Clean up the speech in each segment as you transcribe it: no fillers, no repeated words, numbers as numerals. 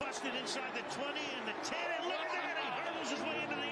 Busted inside the 20 and the 10, and look at that, he hurdles his way into the...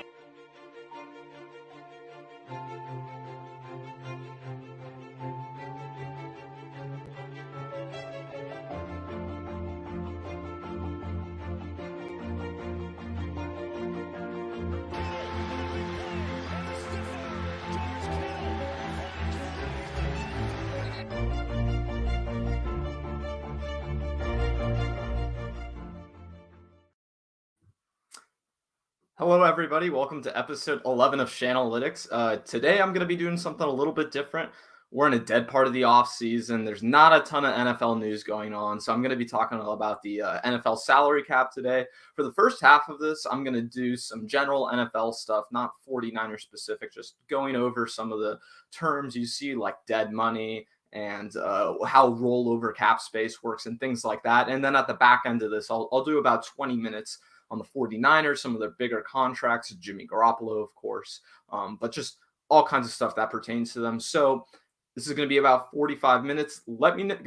Hello, everybody. Welcome to episode 11 of Shanalytics. Today, I'm going to be doing something a little bit different. We're in a dead part of the offseason. There's not a ton of NFL news going on, so I'm going to be talking about the NFL salary cap today. For the first half of this, I'm going to do some general NFL stuff, not 49er specific, just going over some of the terms you see like dead money and how rollover cap space works and things like that. And then at the back end of this, I'll do about 20 minutes on the 49ers, some of their bigger contracts, Jimmy Garoppolo, of course, but just all kinds of stuff that pertains to them. So this is going to be about 45 minutes. Let me know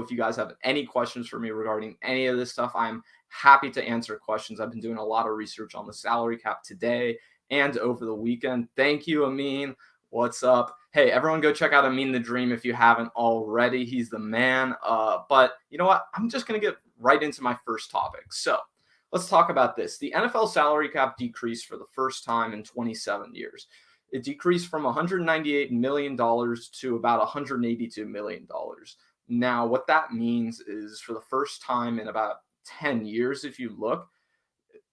if you guys have any questions for me regarding any of this stuff. I'm happy to answer questions. I've been doing a lot of research on the salary cap today and over the weekend. Thank you, Amin. What's up? Hey, everyone go check out Amin the Dream if you haven't already. He's the man. But you know what? I'm just going to get right into my first topic. So let's talk about this. The NFL salary cap decreased for the first time in 27 years. It decreased from $198 million to about $182 million. Now, what that means is for the first time in about 10 years, if you look,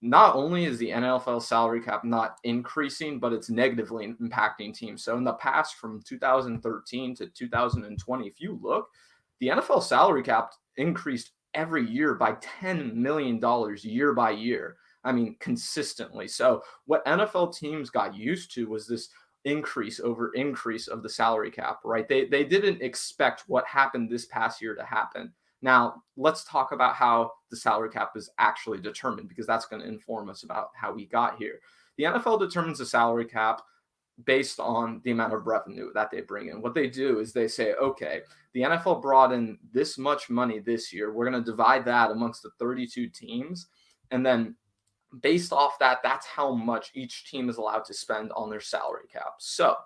not only is the NFL salary cap not increasing, but it's negatively impacting teams. So in the past, from 2013 to 2020, if you look, the NFL salary cap increased every year by $10 million year by year. I mean, consistently. So what NFL teams got used to was this increase over increase of the salary cap, right? They didn't expect what happened this past year to happen. Now, let's talk about how the salary cap is actually determined, because that's going to inform us about how we got here. The NFL determines the salary cap based on the amount of revenue that they bring in. What they do is they say, okay, the NFL brought in this much money this year. We're going to divide that amongst the 32 teams. And then based off that, that's how much each team is allowed to spend on their salary cap. So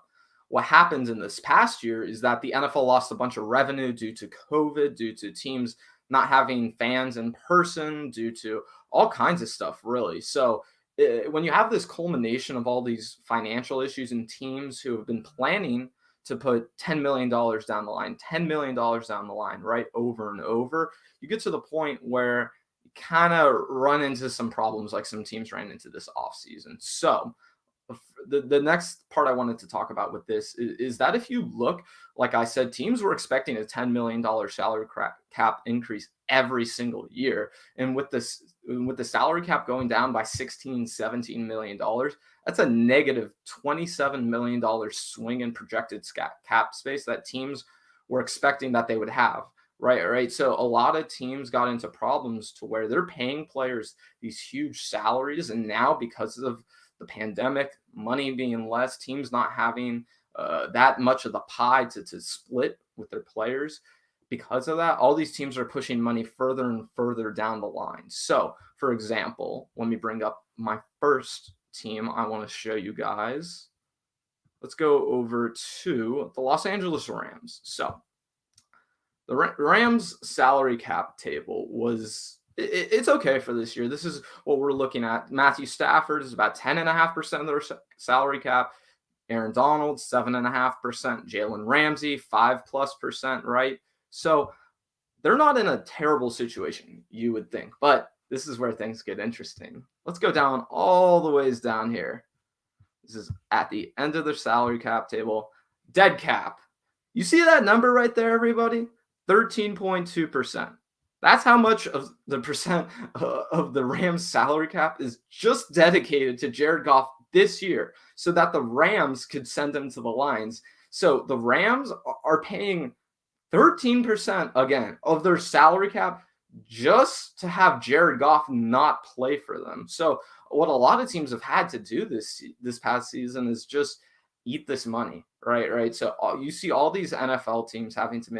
what happens in this past year is that the NFL lost a bunch of revenue due to COVID, due to teams not having fans in person, due to all kinds of stuff, really. So when you have this culmination of all these financial issues and teams who have been planning to put $10 million down the line, $10 million down the line, right, over and over, you get to the point where you kind of run into some problems like some teams ran into this offseason. So the next part I wanted to talk about with this is that if you look, like I said, teams were expecting a $10 million salary cap increase every single year. And with the salary cap going down by $16-17 million, that's a negative $27 million swing in projected cap space that teams were expecting that they would have. Right. So a lot of teams got into problems to where they're paying players these huge salaries. And now, because of the pandemic, money being less, teams not having that much of the pie to split with their players. Because of that, all these teams are pushing money further and further down the line. So, for example, let me bring up my first team I want to show you guys. Let's go over to the Los Angeles Rams. So, the Rams salary cap table it's okay for this year. This is what we're looking at. Matthew Stafford is about 10.5% of their salary cap. Aaron Donald, 7.5%. Jalen Ramsey, 5+%, right? So they're not in a terrible situation, you would think. But this is where things get interesting. Let's go down all the ways down here. This is at the end of their salary cap table. Dead cap. You see that number right there, everybody? 13.2%. That's how much of the percent of the Rams salary cap is just dedicated to Jared Goff this year so that the Rams could send him to the Lions. So the Rams are paying 13% again of their salary cap just to have Jared Goff not play for them. So what a lot of teams have had to do this past season is just eat this money, right? So you see all these NFL teams having to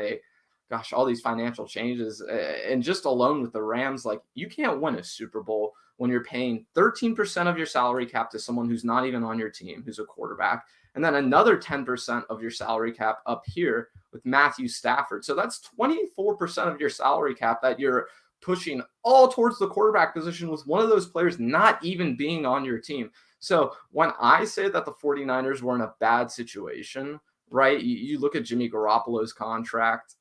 gosh, all these financial changes. And just alone with the Rams, like, you can't win a Super Bowl when you're paying 13% of your salary cap to someone who's not even on your team, who's a quarterback, and then another 10% of your salary cap up here with Matthew Stafford. So that's 24% of your salary cap that you're pushing all towards the quarterback position with one of those players not even being on your team. So when I say that the 49ers were in a bad situation, right? You look at Jimmy Garoppolo's contract.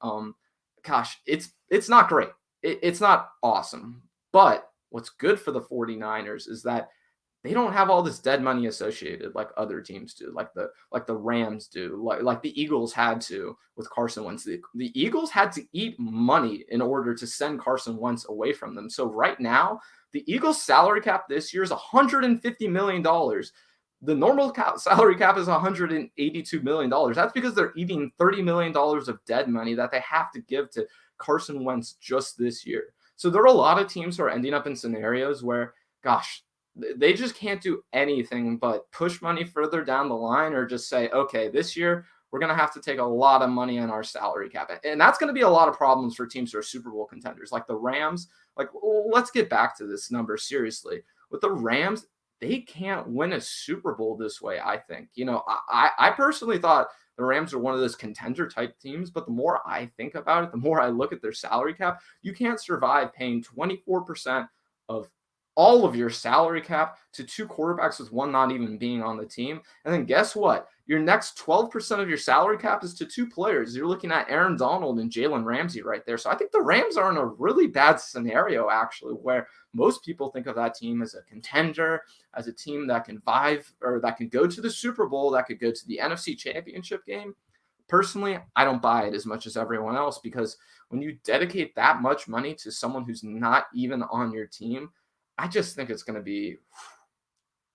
Gosh, it's not great. It's not awesome. But what's good for the 49ers is that they don't have all this dead money associated like other teams do, like the Rams do, like the Eagles had to with Carson Wentz. The Eagles had to eat money in order to send Carson Wentz away from them. So right now, the Eagles' salary cap this year is $150 million. The normal salary cap is $182 million. That's because they're eating $30 million of dead money that they have to give to Carson Wentz just this year. So there are a lot of teams who are ending up in scenarios where, gosh, they just can't do anything but push money further down the line or just say, okay, this year we're going to have to take a lot of money on our salary cap. And that's going to be a lot of problems for teams who are Super Bowl contenders. Like the Rams, like, let's get back to this number seriously. With the Rams, they can't win a Super Bowl this way, I think. I personally thought the Rams are one of those contender type teams, but the more I think about it, the more I look at their salary cap, you can't survive paying 24% of all of your salary cap to two quarterbacks with one not even being on the team. And then guess what? Your next 12% of your salary cap is to two players. You're looking at Aaron Donald and Jalen Ramsey right there. So I think the Rams are in a really bad scenario, actually, where most people think of that team as a contender, as a team that can vive or that can go to the Super Bowl, that could go to the NFC Championship game. Personally, I don't buy it as much as everyone else, because when you dedicate that much money to someone who's not even on your team, I just think it's going to be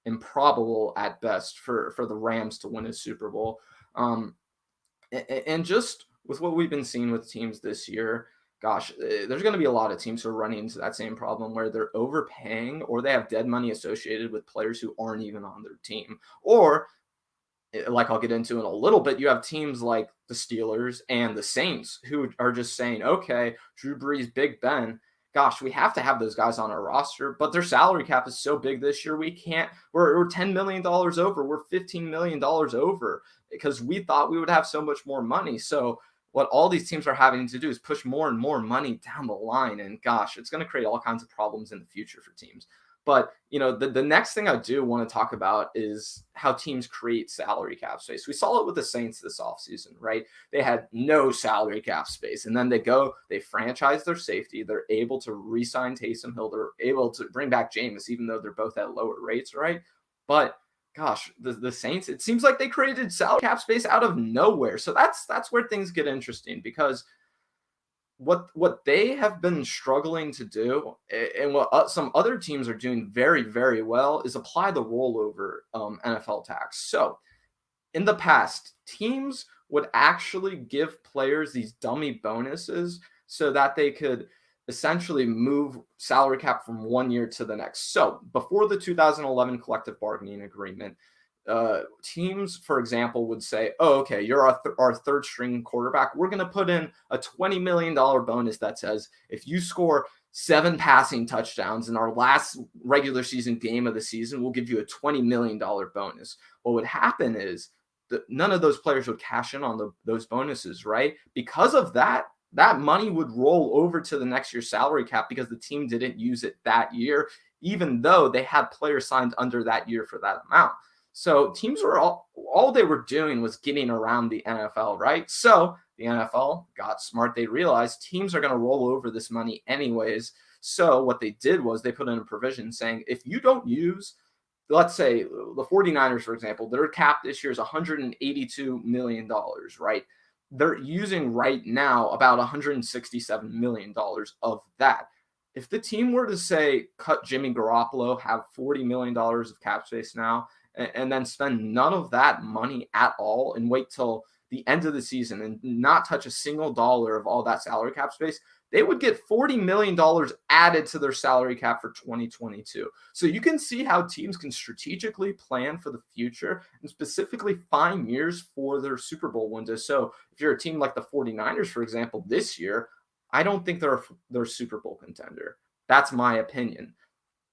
improbable at best for the Rams to win a Super Bowl. And just with what we've been seeing with teams this year, gosh, there's going to be a lot of teams who are running into that same problem where they're overpaying or they have dead money associated with players who aren't even on their team. Or, like I'll get into in a little bit, you have teams like the Steelers and the Saints who are just saying, okay, Drew Brees, Big Ben, gosh, we have to have those guys on our roster, but their salary cap is so big this year, we can't. We're $10 million over. We're $15 million over because we thought we would have so much more money. So what all these teams are having to do is push more and more money down the line. And gosh, it's going to create all kinds of problems in the future for teams. But, the next thing I do want to talk about is how teams create salary cap space. We saw it with the Saints this offseason, right? They had no salary cap space. And then they franchise their safety. They're able to re-sign Taysom Hill. They're able to bring back Jameis, even though they're both at lower rates, right? But gosh, the Saints, it seems like they created salary cap space out of nowhere. So that's where things get interesting, because what they have been struggling to do, and what some other teams are doing very, very well, is apply the rollover NFL tax. So in the past, teams would actually give players these dummy bonuses so that they could essentially move salary cap from one year to the next. So before the 2011 collective bargaining agreement, teams, for example, would say, oh, okay, you're our third string quarterback. We're going to put in a $20 million bonus that says if you score 7 passing touchdowns in our last regular season game of the season, we'll give you a $20 million bonus. What would happen is that none of those players would cash in on those bonuses, right? Because of that money would roll over to the next year's salary cap because the team didn't use it that year, even though they had players signed under that year for that amount. So teams were all they were doing was getting around the NFL, right? So the NFL got smart. They realized teams are going to roll over this money anyways. So what they did was they put in a provision saying, if you don't use, let's say the 49ers, for example, their cap this year is $182 million, right? They're using right now about $167 million of that. If the team were to say, cut Jimmy Garoppolo, have $40 million of cap space now, and then spend none of that money at all and wait till the end of the season and not touch a single dollar of all that salary cap space, they would get $40 million added to their salary cap for 2022. So you can see how teams can strategically plan for the future and specifically find years for their Super Bowl window. So if you're a team like the 49ers, for example, this year, I don't think they're a Super Bowl contender. That's my opinion.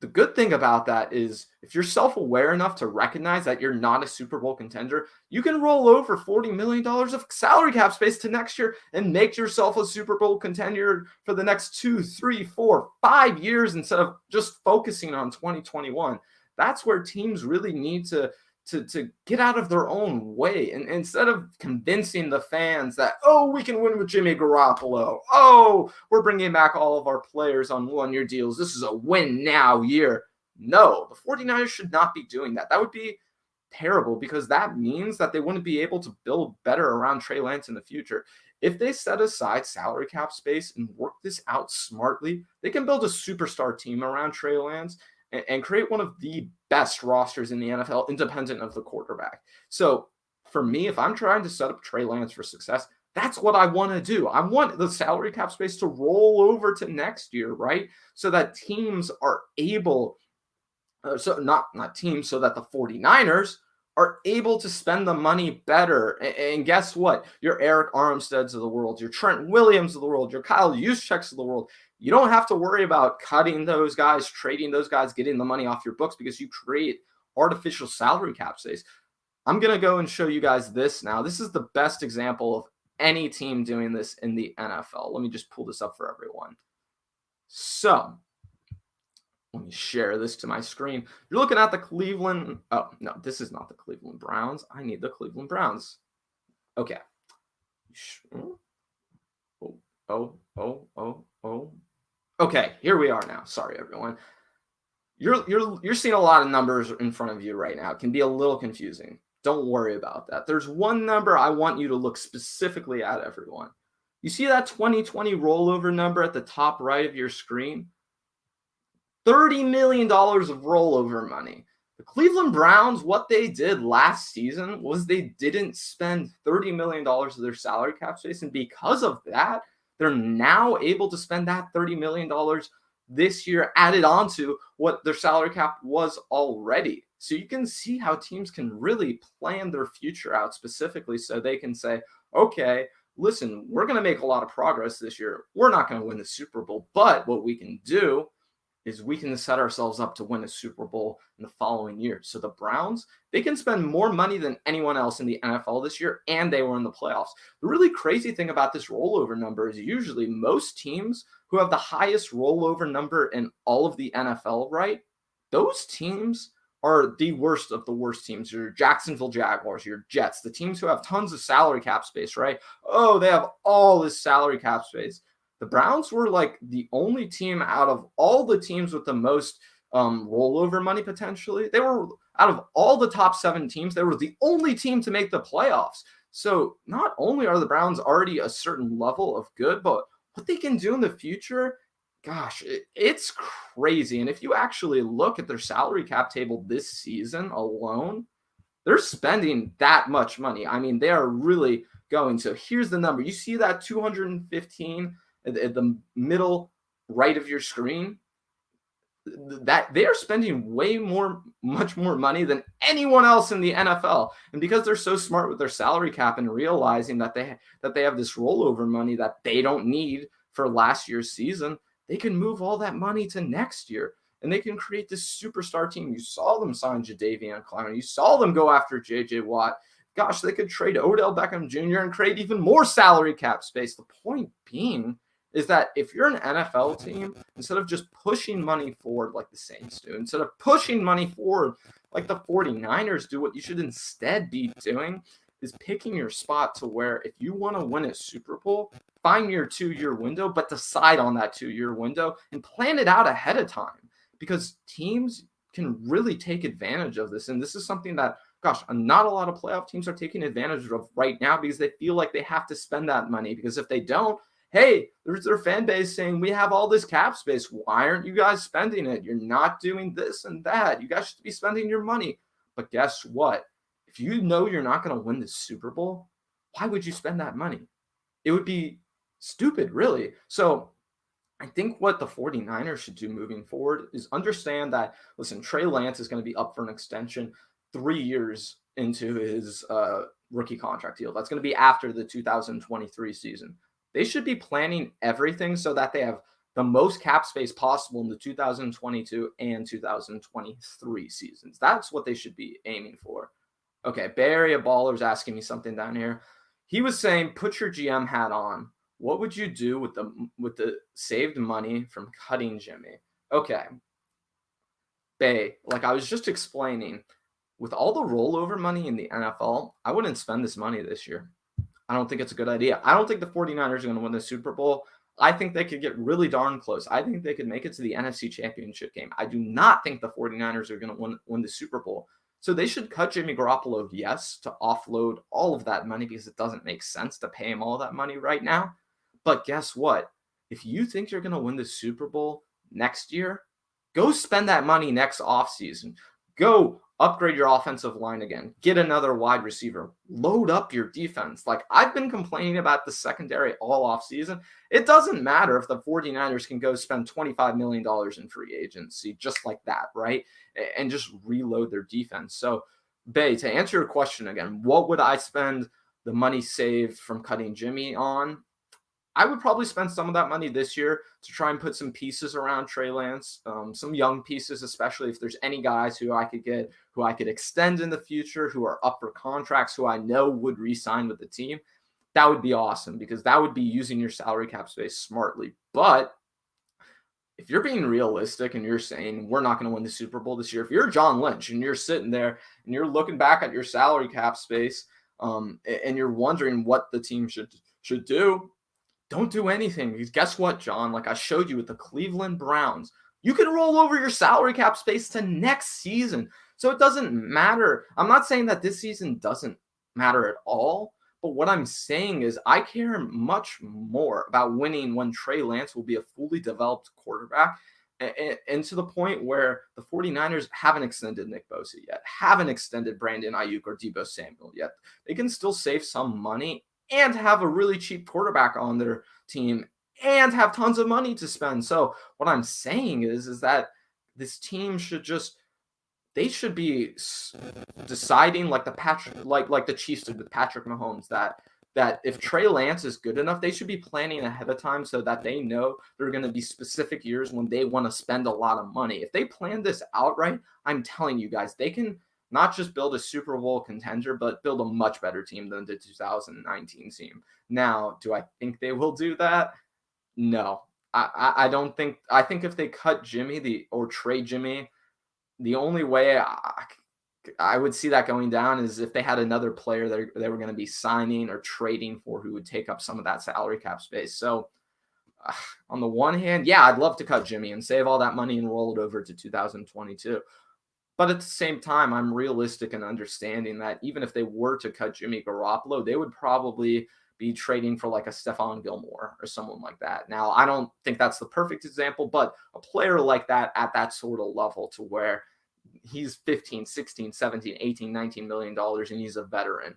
The good thing about that is if you're self-aware enough to recognize that you're not a Super Bowl contender, you can roll over $40 million of salary cap space to next year and make yourself a Super Bowl contender for the next 2, 3, 4, 5 years instead of just focusing on 2021. That's where teams really need to get out of their own way. And instead of convincing the fans that, oh, we can win with Jimmy Garoppolo. Oh, we're bringing back all of our players on one-year deals. This is a win now year. No, the 49ers should not be doing that. That would be terrible because that means that they wouldn't be able to build better around Trey Lance in the future. If they set aside salary cap space and work this out smartly, they can build a superstar team around Trey Lance and create one of the best rosters in the NFL, independent of the quarterback. So for me, if I'm trying to set up Trey Lance for success, that's what I want to do. I want the salary cap space to roll over to next year, right? So that teams are able, so that the 49ers are able to spend the money better. And guess what? Your Eric Armsteads of the world, your Trent Williams of the world, your Kyle Juszczyks of the world, you don't have to worry about cutting those guys, trading those guys, getting the money off your books because you create artificial salary cap space. I'm going to go and show you guys this now. This is the best example of any team doing this in the NFL. Let me just pull this up for everyone. So let me share this to my screen. You're looking at the Cleveland. Oh, no, this is not the Cleveland Browns. I need the Cleveland Browns. Okay. Oh. Okay, here we are now. Sorry, everyone. You're seeing a lot of numbers in front of you right now. It can be a little confusing. Don't worry about that. There's one number I want you to look specifically at, everyone. You see that 2020 rollover number at the top right of your screen? $30 million of rollover money. The Cleveland Browns, what they did last season was they didn't spend $30 million of their salary cap space. And because of that, they're now able to spend that $30 million this year added on to what their salary cap was already. So you can see how teams can really plan their future out specifically so they can say, okay, listen, we're going to make a lot of progress this year. We're not going to win the Super Bowl, but what we can do is we can set ourselves up to win a Super Bowl in the following year. So the Browns, they can spend more money than anyone else in the NFL this year, and they were in the playoffs. The really crazy thing about this rollover number is usually most teams who have the highest rollover number in all of the NFL, right? Those teams are the worst of the worst teams. Your Jacksonville Jaguars, your Jets, the teams who have tons of salary cap space, right? Oh, they have all this salary cap space. The Browns were like the only team out of all the teams with the most rollover money potentially. They were out of all the top 7 teams, they were the only team to make the playoffs. So not only are the Browns already a certain level of good, but what they can do in the future, gosh, it's crazy. And if you actually look at their salary cap table this season alone, they're spending that much money. I mean, they are really going. So here's the number. You see that 215 at the middle right of your screen? That they are spending much more money than anyone else in the NFL. And because they're so smart with their salary cap and realizing that they have this rollover money that they don't need for last year's season, they can move all that money to next year. And they can create this superstar team. You saw them sign Jadeveon Clowney. You saw them go after J.J. Watt. Gosh, they could trade Odell Beckham Jr. and create even more salary cap space. The point being is that if you're an NFL team, instead of just pushing money forward like the Saints do, instead of pushing money forward like the 49ers do, what you should instead be doing is picking your spot to where if you want to win a Super Bowl, find your 2-year window, but decide on that 2-year window and plan it out ahead of time because teams can really take advantage of this. And this is something that, gosh, not a lot of playoff teams are taking advantage of right now because they feel like they have to spend that money because if they don't, hey, there's their fan base saying, we have all this cap space. Why aren't you guys spending it? You're not doing this and that. You guys should be spending your money. But guess what? If you know you're not going to win the Super Bowl, why would you spend that money? It would be stupid, really. So I think what the 49ers should do moving forward is understand that, listen, Trey Lance is going to be up for an extension 3 years into his rookie contract deal. That's going to be after the 2023 season. They should be planning everything so that they have the most cap space possible in the 2022 and 2023 seasons. That's what they should be aiming for. Okay, Bay Area Baller's asking me something down here. He was saying, put your GM hat on. What would you do with the saved money from cutting Jimmy? Okay, Bay, like I was just explaining, with all the rollover money in the NFL, I wouldn't spend this money this year. I don't think it's a good idea. I don't think the 49ers are going to win the Super Bowl. I think they could get really darn close. I think they could make it to the NFC Championship game. I do not think the 49ers are going to win the Super Bowl. So they should cut Jimmy Garoppolo, yes, to offload all of that money because it doesn't make sense to pay him all that money right now. But guess what? If you think you're going to win the Super Bowl next year, go spend that money next offseason. Go upgrade your offensive line again. Get another wide receiver. Load up your defense. Like, I've been complaining about the secondary all offseason. It doesn't matter if the 49ers can go spend $25 million in free agency just like that, right? And just reload their defense. So, Bay, to answer your question again, what would I spend the money saved from cutting Jimmy on? I would probably spend some of that money this year to try and put some pieces around Trey Lance, some young pieces, especially if there's any guys who I could get, who I could extend in the future, who are up for contracts, who I know would re-sign with the team. That would be awesome because that would be using your salary cap space smartly. But if you're being realistic and you're saying we're not going to win the Super Bowl this year, if you're John Lynch and you're sitting there and you're looking back at your salary cap space and you're wondering what the team should do, don't do anything. Because guess what, John? Like I showed you with the Cleveland Browns, you can roll over your salary cap space to next season. So it doesn't matter. I'm not saying that this season doesn't matter at all. But what I'm saying is I care much more about winning when Trey Lance will be a fully developed quarterback. And to the point where the 49ers haven't extended Nick Bosa yet, haven't extended Brandon Ayuk or Deebo Samuel yet. They can still save some money and have a really cheap quarterback on their team and have tons of money to spend. So what I'm saying is that this team should they should be deciding like the Chiefs did with Patrick Mahomes that if Trey Lance is good enough, they should be planning ahead of time so that they know there are going to be specific years when they want to spend a lot of money. If they plan this outright, I'm telling you guys, they can not just build a Super Bowl contender, but build a much better team than the 2019 team. Now, do I think they will do that? No, I don't think. I think if they cut Jimmy or trade Jimmy, the only way I would see that going down is if they had another player that they were going to be signing or trading for who would take up some of that salary cap space. So on the one hand, yeah, I'd love to cut Jimmy and save all that money and roll it over to 2022. But at the same time, I'm realistic in understanding that even if they were to cut Jimmy Garoppolo, they would probably be trading for like a Stephon Gilmore or someone like that. Now, I don't think that's the perfect example, but a player like that at that sort of level to where he's 15, 16, 17, 18, 19 million dollars and he's a veteran.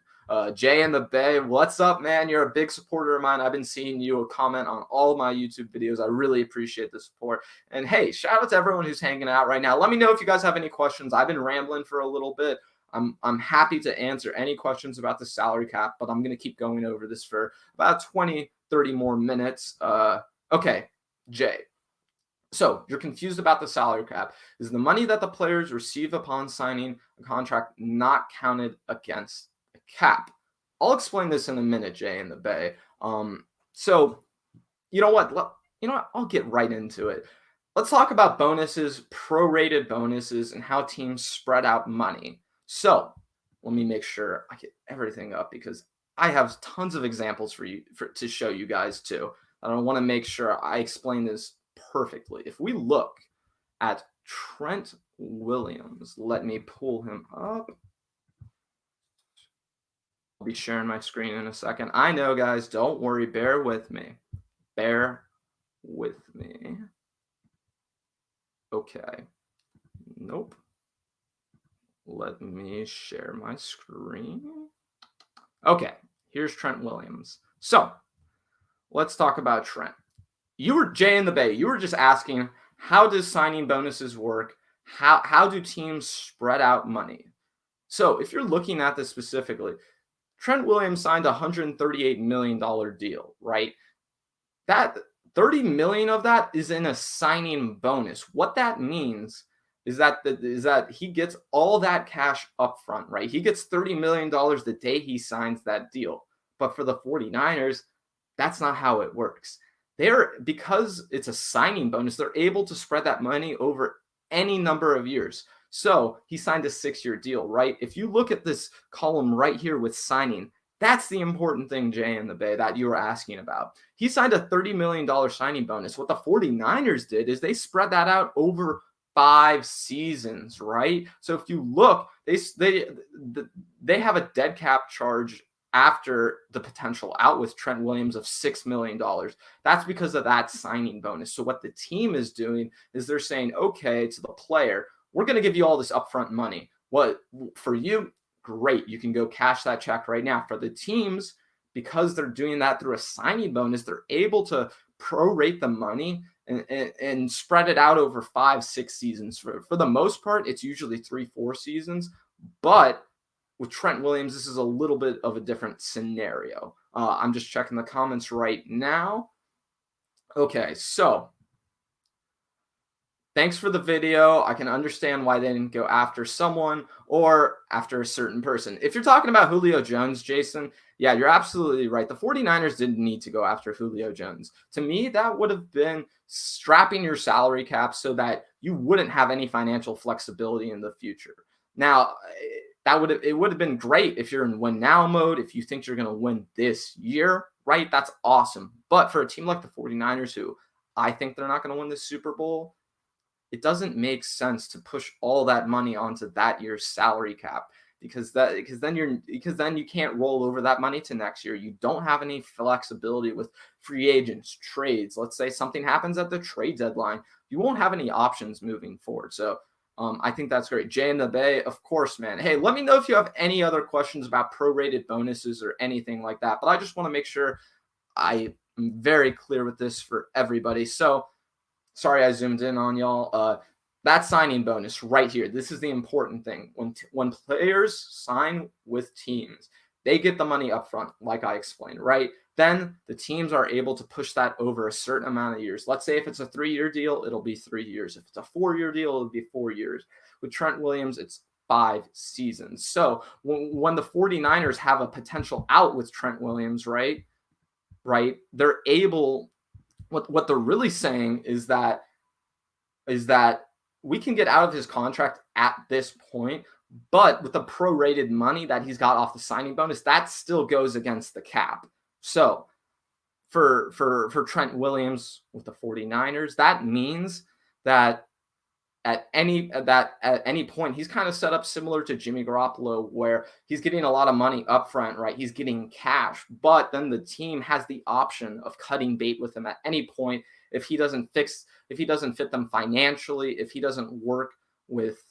Jay in the Bay, what's up, man? You're a big supporter of mine. I've been seeing you comment on all of my YouTube videos. I really appreciate the support. And hey, shout out to everyone who's hanging out right now. Let me know if you guys have any questions. I've been rambling for a little bit. I'm happy to answer any questions about the salary cap, but I'm going to keep going over this for about 20, 30 more minutes. Okay, Jay. So you're confused about the salary cap. Is the money that the players receive upon signing a contract not counted against the cap? I'll explain this in a minute, Jay in the Bay. So you know what? I'll get right into it. Let's talk about bonuses, prorated bonuses, and how teams spread out money. So let me make sure I get everything up because I have tons of examples for you to show you guys too. I want to make sure I explain this perfectly. If we look at Trent Williams, let me pull him up. I'll be sharing my screen in a second. I know, guys, don't worry. Bear with me. Bear with me. Okay. Nope. Let me share my screen. Okay. Here's Trent Williams. So let's talk about Trent. you were Jay in the Bay. You were just asking, how does signing bonuses work? How do teams spread out money? So if you're looking at this specifically, Trent Williams signed a $138 million deal, right? That 30 million of that is in a signing bonus. What that means is that he gets all that cash up front, right? He gets $30 million the day he signs that deal. But for the 49ers, that's not how it works. Because it's a signing bonus, they're able to spread that money over any number of years. So he signed a 6-year deal, right? If you look at this column right here with signing, that's the important thing, Jay in the Bay, that you were asking about. He signed a $30 million signing bonus. What the 49ers did is they spread that out over 5 seasons, right? So if you look, they have a dead cap charge after the potential out with Trent Williams of $6 million. That's because of that signing bonus. So what the team is doing is they're saying, okay, to the player, we're going to give you all this upfront money. What for you? Great. You can go cash that check right now. For the teams, because they're doing that through a signing bonus, they're able to prorate the money and spread it out over 5-6 seasons. For the most part, it's usually 3-4 seasons. But with Trent Williams, this is a little bit of a different scenario. I'm just checking the comments right now. Okay, so thanks for the video. I can understand why they didn't go after someone or after a certain person. If you're talking about Julio Jones, Jason, yeah, you're absolutely right. The 49ers didn't need to go after Julio Jones. To me, that would have been strapping your salary cap so that you wouldn't have any financial flexibility in the future. Now, it would have been great if you're in win now mode, if you think you're going to win this year, right? That's awesome. But for a team like the 49ers, who I think they're not going to win the Super Bowl, it doesn't make sense to push all that money onto that year's salary cap because then you can't roll over that money to next year. You don't have any flexibility with free agents, trades. Let's say something happens at the trade deadline. You won't have any options moving forward. So I think that's great. Jay in the Bay, of course, man. Hey, let me know if you have any other questions about prorated bonuses or anything like that. But I just want to make sure I am very clear with this for everybody. So sorry I zoomed in on y'all. That signing bonus right here. This is the important thing. When players sign with teams, they get the money up front, like I explained, right? Then the teams are able to push that over a certain amount of years. Let's say if it's a 3-year deal, it'll be 3 years. If it's a 4-year deal, it'll be 4 years. With Trent Williams, it's 5 seasons. So when the 49ers have a potential out with Trent Williams, right, they're able – what they're really saying is that we can get out of his contract at this point, but with the prorated money that he's got off the signing bonus, that still goes against the cap. So for Trent Williams with the 49ers, that means that at any point, he's kind of set up similar to Jimmy Garoppolo, where he's getting a lot of money up front, right? He's getting cash, but then the team has the option of cutting bait with him at any point if he doesn't fit them financially, if he doesn't work with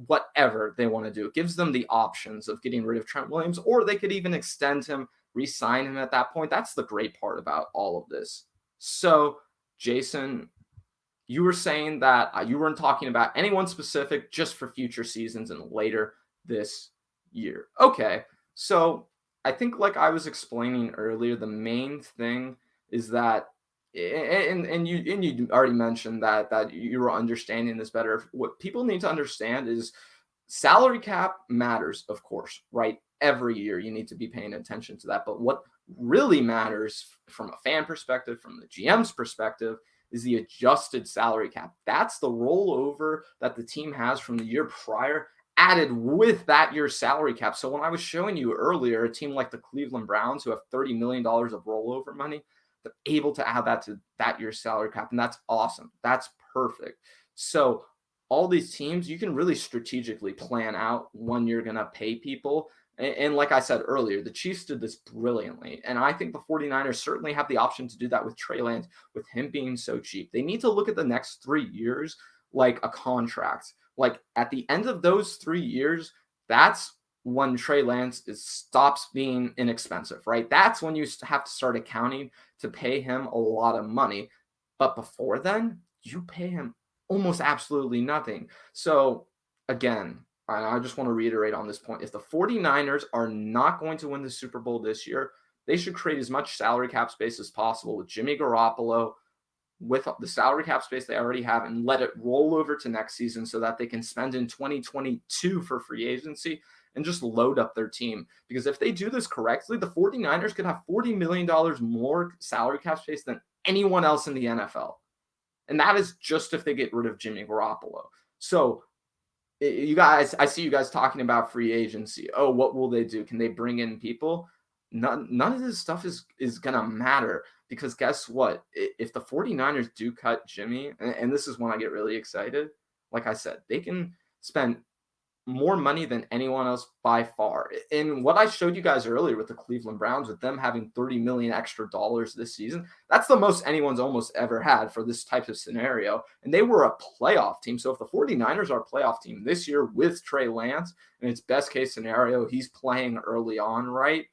whatever they want to do. It gives them the options of getting rid of Trent Williams, or they could even extend him, re-sign him at that point. That's the great part about all of this. So, Jason, you were saying that you weren't talking about anyone specific, just for future seasons and later this year. Okay, so I think, like I was explaining earlier, the main thing is that, and you already mentioned that you were understanding this better. What people need to understand is salary cap matters, of course, right? Every year you need to be paying attention to that. But what really matters from a fan perspective, from the GM's perspective, is the adjusted salary cap. That's the rollover that the team has from the year prior added with that year's salary cap. So when I was showing you earlier, a team like the Cleveland Browns, who have $30 million of rollover money, they're able to add that to that year's salary cap. And that's awesome. That's perfect. So all these teams, you can really strategically plan out when you're going to pay people. And like I said earlier, the Chiefs did this brilliantly. And I think the 49ers certainly have the option to do that with Trey Lance, with him being so cheap. They need to look at the next 3 years like a contract. Like at the end of those 3 years, that's when Trey Lance stops being inexpensive, right? That's when you have to start accounting to pay him a lot of money. But before then, you pay him almost absolutely nothing. So again, I just want to reiterate on this point. If the 49ers are not going to win the Super Bowl this year, they should create as much salary cap space as possible with Jimmy Garoppolo, with the salary cap space they already have, and let it roll over to next season so that they can spend in 2022 for free agency and just load up their team. Because if they do this correctly, the 49ers could have $40 million more salary cap space than anyone else in the NFL. And that is just if they get rid of Jimmy Garoppolo. So you guys, I see you guys talking about free agency. Oh, what will they do? Can they bring in people? None of this stuff is going to matter, because guess what? If the 49ers do cut Jimmy, and this is when I get really excited, like I said, they can spend more money than anyone else by far. And what I showed you guys earlier with the Cleveland Browns, with them having $30 million extra this season, that's the most anyone's almost ever had for this type of scenario. And they were a playoff team. So if the 49ers are a playoff team this year with Trey Lance, and its best case scenario, he's playing early on, right?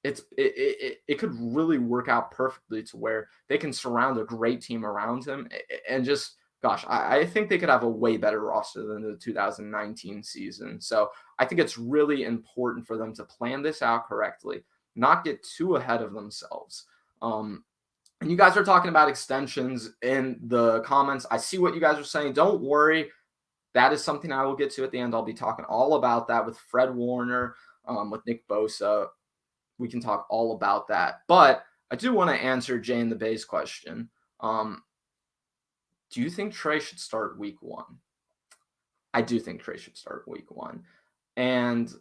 It could really work out perfectly to where they can surround a great team around him and just, gosh, I think they could have a way better roster than the 2019 season. So I think it's really important for them to plan this out correctly, not get too ahead of themselves. And you guys are talking about extensions in the comments. I see what you guys are saying. Don't worry. That is something I will get to at the end. I'll be talking all about that with Fred Warner, with Nick Bosa. We can talk all about that. But I do want to answer Jay and the Bay's question. Do you think Trey should start week 1? I do think Trey should start week 1. And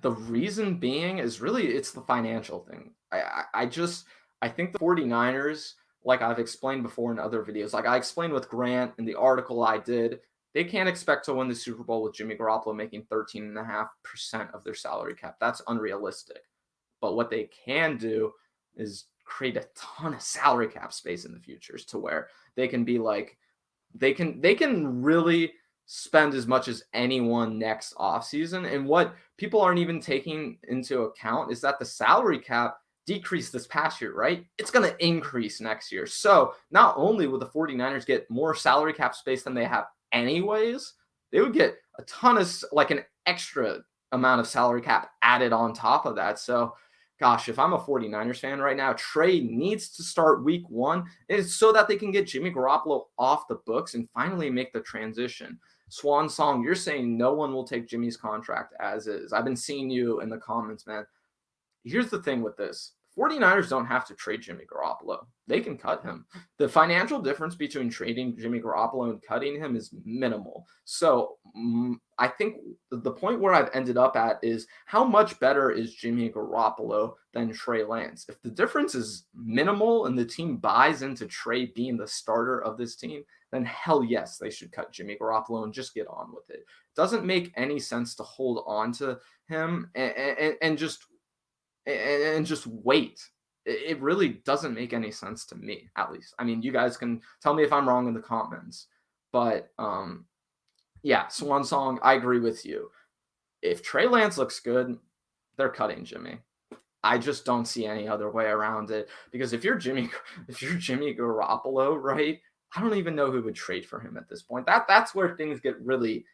the reason being is really it's the financial thing. I think the 49ers, like I've explained before in other videos, like I explained with Grant in the article I did, they can't expect to win the Super Bowl with Jimmy Garoppolo making 13.5% of their salary cap. That's unrealistic. But what they can do is create a ton of salary cap space in the futures to where they can be like, they can really spend as much as anyone next offseason. And what people aren't even taking into account is that the salary cap decreased this past year, right? It's going to increase next year. So not only would the 49ers get more salary cap space than they have anyways, they would get a ton of, like, an extra amount of salary cap added on top of that. So gosh, if I'm a 49ers fan right now, Trey needs to start week 1. It's so that they can get Jimmy Garoppolo off the books and finally make the transition. Swan Song, you're saying no one will take Jimmy's contract as is. I've been seeing you in the comments, man. Here's the thing with this. 49ers don't have to trade Jimmy Garoppolo. They can cut him. The financial difference between trading Jimmy Garoppolo and cutting him is minimal. So I think the point where I've ended up at is how much better is Jimmy Garoppolo than Trey Lance? If the difference is minimal and the team buys into Trey being the starter of this team, then hell yes, they should cut Jimmy Garoppolo and just get on with it. It doesn't make any sense to hold on to him and just wait. It really doesn't make any sense to me, at least. I mean, you guys can tell me if I'm wrong in the comments, but yeah, Swan Song, I agree with you. If Trey Lance looks good, they're cutting Jimmy. I just don't see any other way around it, because if you're Jimmy Garoppolo, right, I don't even know who would trade for him at this point. That's where things get really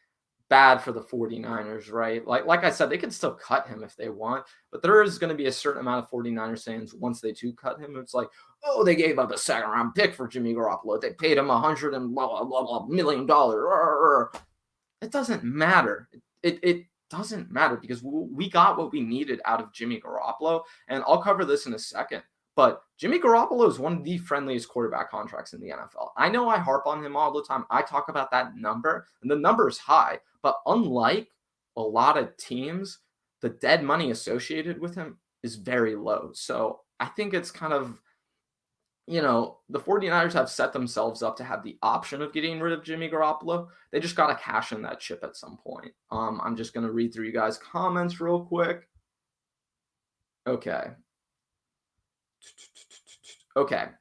bad for the 49ers, right? Like I said, they can still cut him if they want, but there is going to be a certain amount of 49ers fans once they do cut him. It's like, oh, they gave up a second-round pick for Jimmy Garoppolo. They paid him $100 and blah, blah, blah, million. It doesn't matter. It doesn't matter, because we got what we needed out of Jimmy Garoppolo, and I'll cover this in a second. But Jimmy Garoppolo is one of the friendliest quarterback contracts in the NFL. I know I harp on him all the time. I talk about that number, and the number is high. But unlike a lot of teams, the dead money associated with him is very low. So I think it's kind of, the 49ers have set themselves up to have the option of getting rid of Jimmy Garoppolo. They just got to cash in that chip at some point. I'm just going to read through you guys' comments real quick. Okay,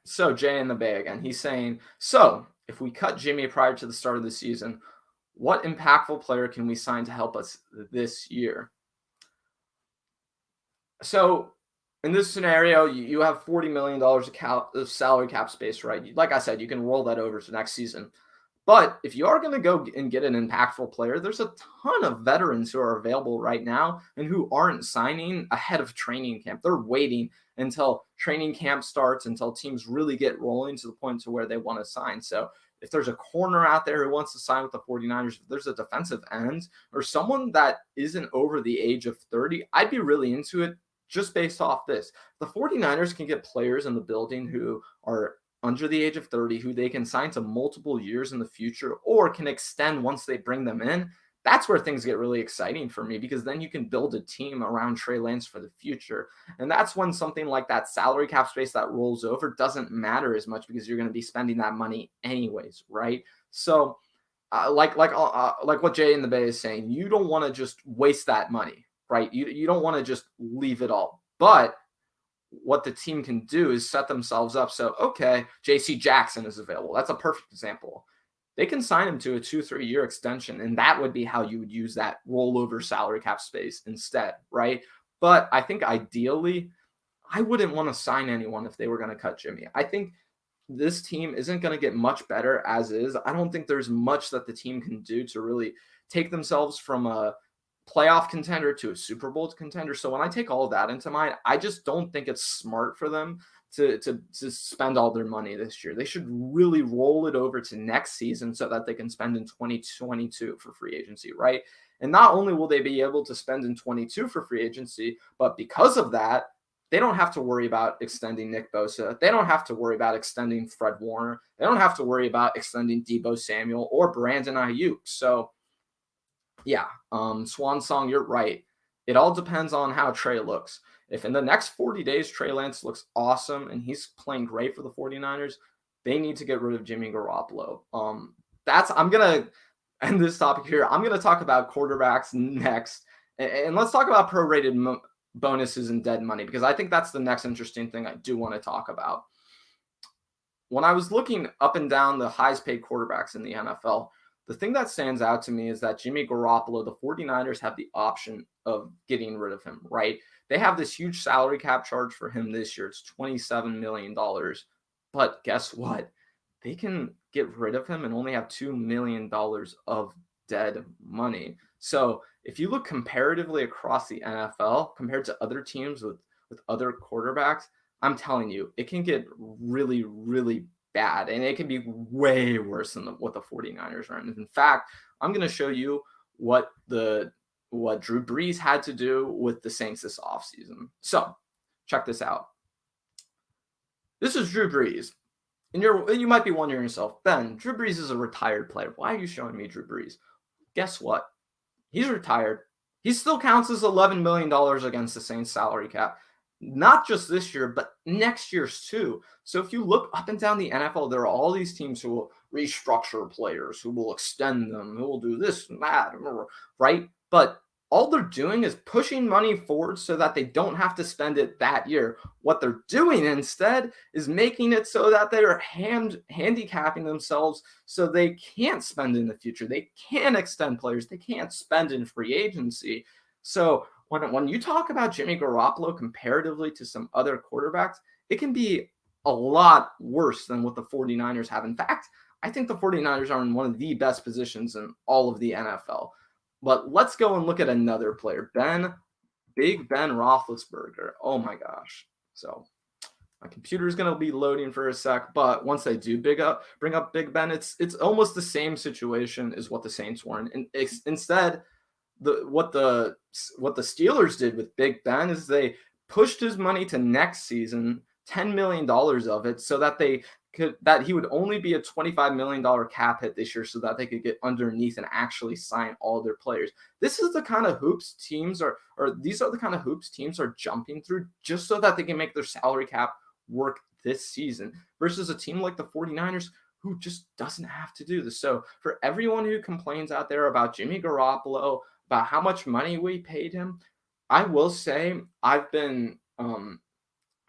so Jay in the Bay again. He's saying, so if we cut Jimmy prior to the start of the season, what impactful player can we sign to help us this year? So In this scenario, you have $40 million of salary cap space, right? Like I said, you can roll that over to next season. But if you are going to go and get an impactful player, there's a ton of veterans who are available right now and who aren't signing ahead of training camp. They're waiting until training camp starts, until teams really get rolling to the point to where they want to sign. So if there's a corner out there who wants to sign with the 49ers, if there's a defensive end or someone that isn't over the age of 30, I'd be really into it just based off this. The 49ers can get players in the building who are under the age of 30, who they can sign to multiple years in the future or can extend once they bring them in. That's where things get really exciting for me, because then you can build a team around Trey Lance for the future. And that's when something like that salary cap space that rolls over doesn't matter as much, because you're going to be spending that money anyways, right? So like what Jay in the Bay is saying, you don't want to just waste that money, right? You don't want to just leave it all. But what the team can do is set themselves up. So, okay, JC Jackson is available. That's a perfect example. They can sign him to a 2-3 year extension, and that would be how you would use that rollover salary cap space instead, right? But I think ideally, I wouldn't want to sign anyone if they were going to cut Jimmy. I think this team isn't going to get much better as is. I don't think there's much that the team can do to really take themselves from a playoff contender to a Super Bowl contender. So when I take all of that into mind, I just don't think it's smart for them to spend all their money this year. They should really roll it over to next season so that they can spend in 2022 for free agency, right? And not only will they be able to spend in 22 for free agency, but because of that, they don't have to worry about extending Nick Bosa. They don't have to worry about extending Fred Warner. They don't have to worry about extending Deebo Samuel or Brandon Ayuk. So yeah, Swan Song, you're right. It all depends on how Trey looks. If in the next 40 days Trey Lance looks awesome and he's playing great for the 49ers, they need to get rid of Jimmy Garoppolo. I'm going to end this topic here. I'm going to talk about quarterbacks next. And let's talk about prorated bonuses and dead money, because I think that's the next interesting thing I do want to talk about. When I was looking up and down the highest paid quarterbacks in the NFL, the thing that stands out to me is that Jimmy Garoppolo, the 49ers have the option of getting rid of him, right? They have this huge salary cap charge for him this year. It's $27 million. But guess what? They can get rid of him and only have $2 million of dead money. So if you look comparatively across the NFL compared to other teams with other quarterbacks, I'm telling you, it can get really, really bad, and it can be way worse than what the 49ers are. And in fact, I'm going to show you what Drew Brees had to do with the Saints this offseason. So check this out. This is Drew Brees. And you might be wondering yourself, Ben, Drew Brees is a retired player. Why are you showing me Drew Brees? Guess what? He's retired. He still counts as $11 million against the Saints salary cap. Not just this year, but next year's too. So if you look up and down the NFL, there are all these teams who will restructure players, who will extend them, who will do this and that, right? But all they're doing is pushing money forward so that they don't have to spend it that year. What they're doing instead is making it so that they're handicapping themselves so they can't spend in the future. They can't extend players. They can't spend in free agency. So when you talk about Jimmy Garoppolo comparatively to some other quarterbacks, it can be a lot worse than what the 49ers have. In fact, I think the 49ers are in one of the best positions in all of the NFL. But let's go and look at another player, Big Ben Roethlisberger. Oh my gosh. So my computer is going to be loading for a sec, but once they do bring up Big Ben, it's almost the same situation as what the Saints were in. And instead, what the Steelers did with Big Ben is they pushed his money to next season, $10 million of it, so that he would only be a $25 million cap hit this year, so that they could get underneath and actually sign all their players. This is the kind of hoops teams are jumping through just so that they can make their salary cap work this season, versus a team like the 49ers who just doesn't have to do this. So for everyone who complains out there about Jimmy Garoppolo, about how much money we paid him, I will say I've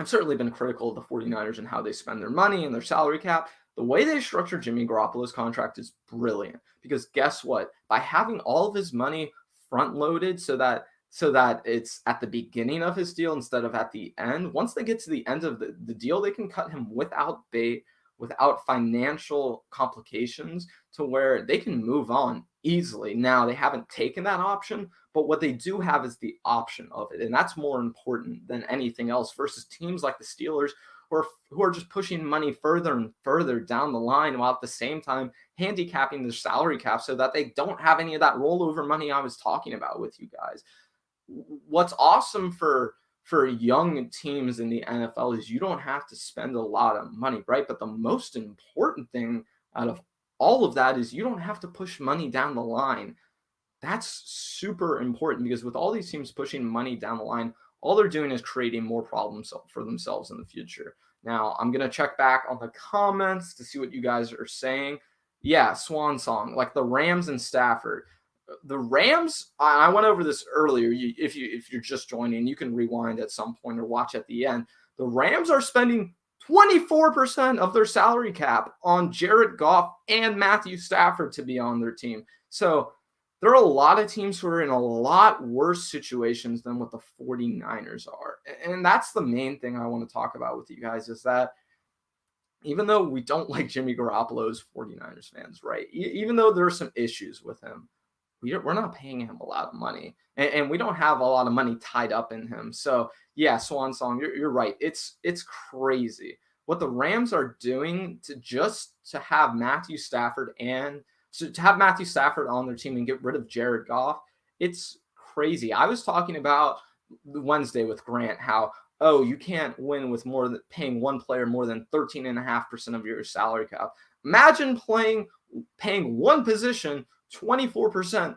certainly been critical of the 49ers and how they spend their money and their salary cap. The way they structure Jimmy Garoppolo's contract is brilliant, because guess what? By having all of his money front loaded so that so that it's at the beginning of his deal instead of at the end. Once they get to the end of the deal, they can cut him without bait, without financial complications, to where they can move on easily. Now, they haven't taken that option, but what they do have is the option of it. And that's more important than anything else versus teams like the Steelers who are just pushing money further and further down the line while at the same time handicapping their salary cap so that they don't have any of that rollover money I was talking about with you guys. What's awesome for young teams in the NFL is you don't have to spend a lot of money, right? But the most important thing out of all of that is you don't have to push money down the line. That's super important because with all these teams pushing money down the line, all they're doing is creating more problems for themselves in the future. Now, I'm going to check back on the comments to see what you guys are saying. Yeah, swan song, like the Rams and Stafford. The Rams, I went over this earlier. If you're just joining, you can rewind at some point or watch at the end. The Rams are spending 24% of their salary cap on Jared Goff and Matthew Stafford to be on their team. So there are a lot of teams who are in a lot worse situations than what the 49ers are. And that's the main thing I want to talk about with you guys is that even though we don't like Jimmy Garoppolo as 49ers fans, right? Even though there are some issues with him, we're not paying him a lot of money. And we don't have a lot of money tied up in him. So, yeah, Swan Song, you're right. It's crazy. What the Rams are doing to have Matthew Stafford to have Matthew Stafford on their team and get rid of Jared Goff, it's crazy. I was talking about Wednesday with Grant how, you can't win with paying one player more than 13.5% of your salary cap. Imagine paying one position 24%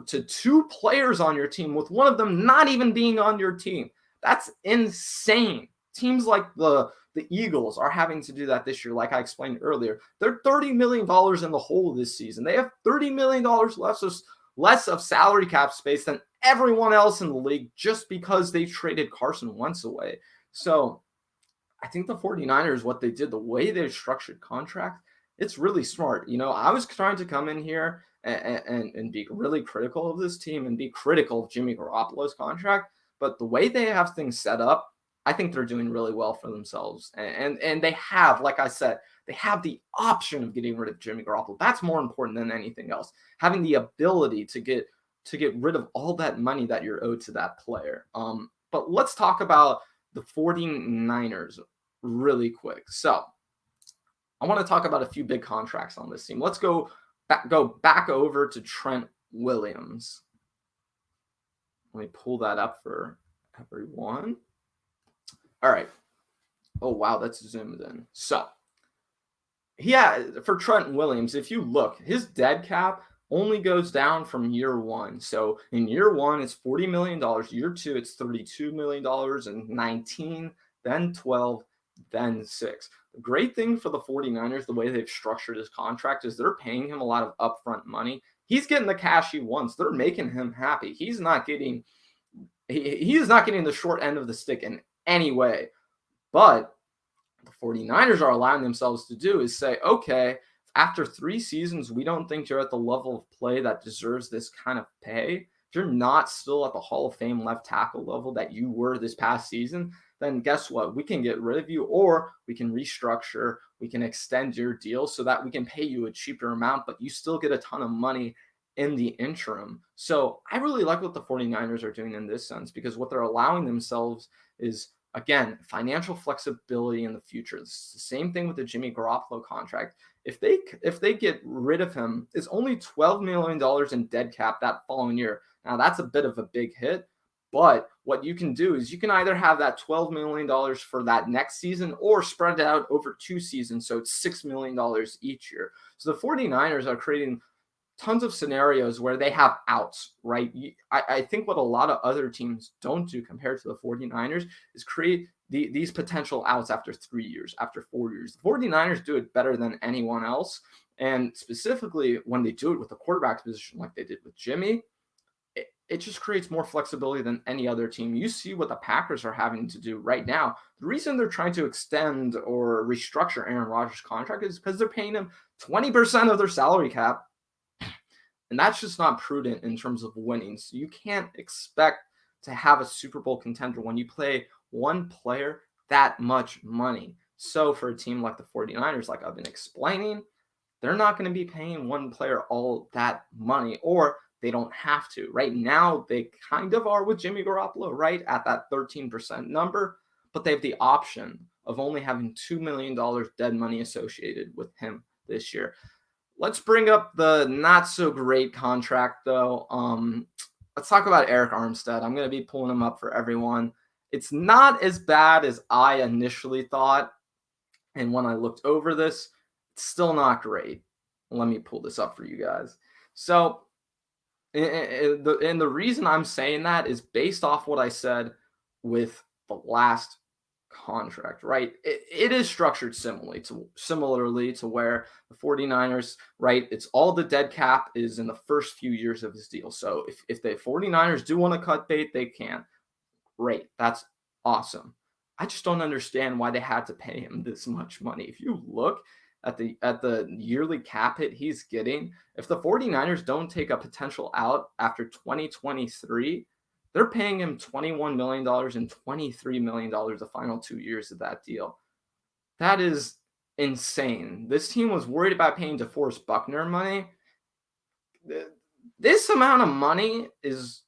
to two players on your team with one of them not even being on your team. That's insane. Teams like the Eagles are having to do that this year, like I explained earlier. They're $30 million in the hole this season. They have $30 million less of salary cap space than everyone else in the league just because they traded Carson Wentz away. So I think the 49ers, what they did, the way they structured contract, it's really smart. I was trying to come in here and be really critical of this team and be critical of Jimmy Garoppolo's contract, but the way they have things set up, I think they're doing really well for themselves. And they have, like I said, they have the option of getting rid of Jimmy Garoppolo. That's more important than anything else. Having the ability to get rid of all that money that you're owed to that player. But let's talk about the 49ers really quick. So I want to talk about a few big contracts on this team. Let's go back over to Trent Williams. Let me pull that up for everyone. All right. Oh, wow, that's zoomed in. So, for Trent Williams, if you look, his dead cap only goes down from year one. So, in year one, it's $40 million. Year two, it's $32 million and 19, then 12, then 6. The great thing for the 49ers, the way they've structured his contract, is they're paying him a lot of upfront money. He's getting the cash he wants. They're making him happy. He's not getting the short end of the stick in any way. But the 49ers are allowing themselves to do is say, okay, after 3 seasons, we don't think you're at the level of play that deserves this kind of pay. If you're not still at the Hall of Fame left tackle level that you were this past season, then guess what? We can get rid of you, or we can restructure, we can extend your deal so that we can pay you a cheaper amount, but you still get a ton of money in the interim. So I really like what the 49ers are doing in this sense, because what they're allowing themselves is, again, financial flexibility in the future. It's the same thing with the Jimmy Garoppolo contract. If they get rid of him, it's only $12 million in dead cap that following year. Now, that's a bit of a big hit, but what you can do is you can either have that $12 million for that next season or spread it out over 2 seasons, so it's $6 million each year. So the 49ers are creating tons of scenarios where they have outs, right? I think what a lot of other teams don't do compared to the 49ers is create these potential outs after 3 years, after 4 years. The 49ers do it better than anyone else. And specifically when they do it with the quarterback position like they did with Jimmy, it just creates more flexibility than any other team. You see what the Packers are having to do right now. The reason they're trying to extend or restructure Aaron Rodgers' contract is because they're paying him 20% of their salary cap. And that's just not prudent in terms of winning. So you can't expect to have a Super Bowl contender when you play one player that much money. So for a team like the 49ers, like I've been explaining, they're not going to be paying one player all that money, or they don't have to. Right now, they kind of are with Jimmy Garoppolo, right, at that 13% number, but they have the option of only having $2 million dead money associated with him this year. Let's bring up the not so great contract, though. Let's talk about Eric Armstead. I'm going to be pulling him up for everyone. It's not as bad as I initially thought. And when I looked over this, it's still not great. Let me pull this up for you guys. So, and the reason I'm saying that is based off what I said with the last contract, right? It is structured similarly to where the 49ers, right? It's all the dead cap is in the first few years of his deal. So if the 49ers do want to cut bait, they can. Great. That's awesome. I just don't understand why they had to pay him this much money. If you look at the yearly cap hit he's getting, if the 49ers don't take a potential out after 2023, they're paying him $21 million and $23 million the final 2 years of that deal. That is insane. This team was worried about paying DeForest Buckner money. This amount of money is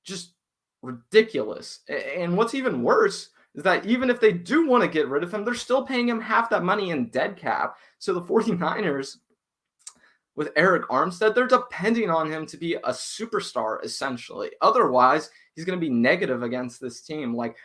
just ridiculous. And what's even worse is that even if they do want to get rid of him, they're still paying him half that money in dead cap. So the 49ers, with Eric Armstead, they're depending on him to be a superstar, essentially. Otherwise, he's going to be negative against this team. Like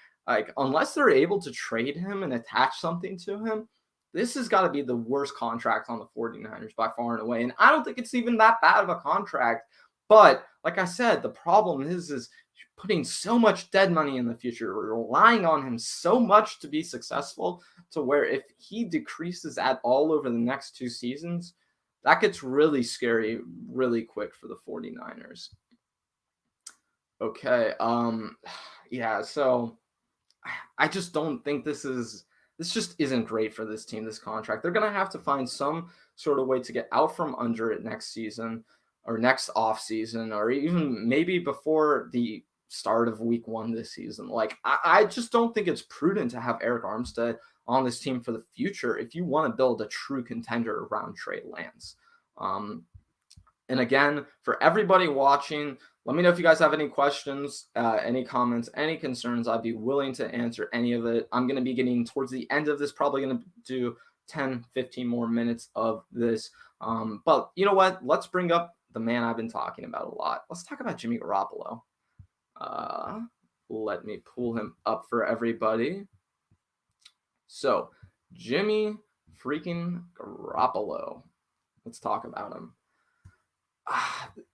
unless they're able to trade him and attach something to him, this has got to be the worst contract on the 49ers by far and away. And I don't think it's even that bad of a contract. But like I said, the problem is putting so much dead money in the future, relying on him so much to be successful, to where if he decreases at all over the next 2 seasons, that gets really scary really quick for the 49ers. Okay. Yeah, so I just don't think this just isn't great for this team, this contract. They're going to have to find some sort of way to get out from under it next season or next off season, or even maybe before the start of week 1 this season. Like, I just don't think it's prudent to have Eric Armstead on this team for the future if you want to build a true contender around Trey Lance. And again, for everybody watching, let me know if you guys have any questions, any comments, any concerns. I'd be willing to answer any of it. I'm going to be getting towards the end of this, probably going to do 10, 15 more minutes of this. But you know what? Let's bring up the man I've been talking about a lot. Let's talk about Jimmy Garoppolo. Let me pull him up for everybody. So, Jimmy freaking Garoppolo. Let's talk about him.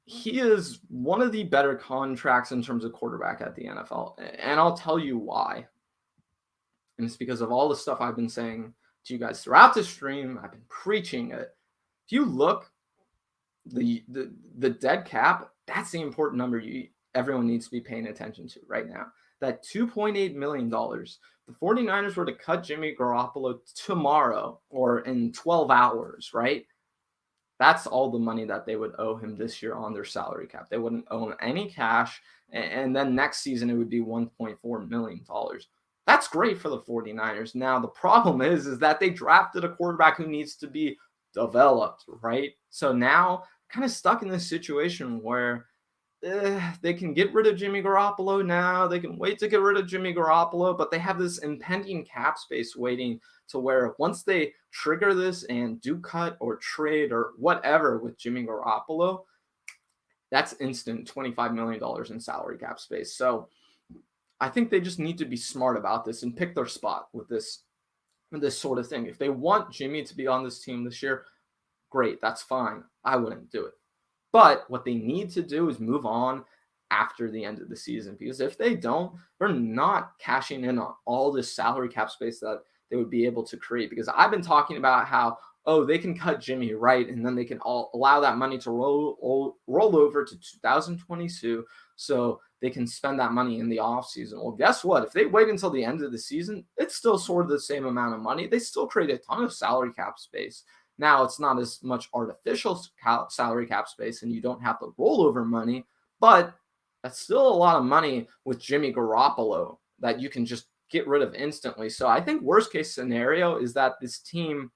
He is one of the better contracts in terms of quarterback at the NFL. And I'll tell you why. And it's because of all the stuff I've been saying to you guys throughout the stream. I've been preaching it. If you look, the dead cap, that's the important number everyone needs to be paying attention to right now. That $2.8 million. The 49ers were to cut Jimmy Garoppolo tomorrow or in 12 hours, right? That's all the money that they would owe him this year on their salary cap. They wouldn't owe him any cash. And then next season, it would be $1.4 million. That's great for the 49ers. Now, the problem is that they drafted a quarterback who needs to be developed, right? So now, kind of stuck in this situation where they can get rid of Jimmy Garoppolo now. They can wait to get rid of Jimmy Garoppolo, but they have this impending cap space waiting to where once they trigger this and do cut or trade or whatever with Jimmy Garoppolo, that's instant $25 million in salary cap space. So I think they just need to be smart about this and pick their spot with this sort of thing. If they want Jimmy to be on this team this year, great, that's fine. I wouldn't do it. But what they need to do is move on after the end of the season, because if they don't, they're not cashing in on all this salary cap space that they would be able to create. Because I've been talking about how, they can cut Jimmy, right? And then they can allow that money to roll over to 2022 so they can spend that money in the offseason. Well, guess what? If they wait until the end of the season, it's still sort of the same amount of money. They still create a ton of salary cap space. Now, it's not as much artificial salary cap space, and you don't have the rollover money, but that's still a lot of money with Jimmy Garoppolo that you can just get rid of instantly. So I think worst case scenario is that this team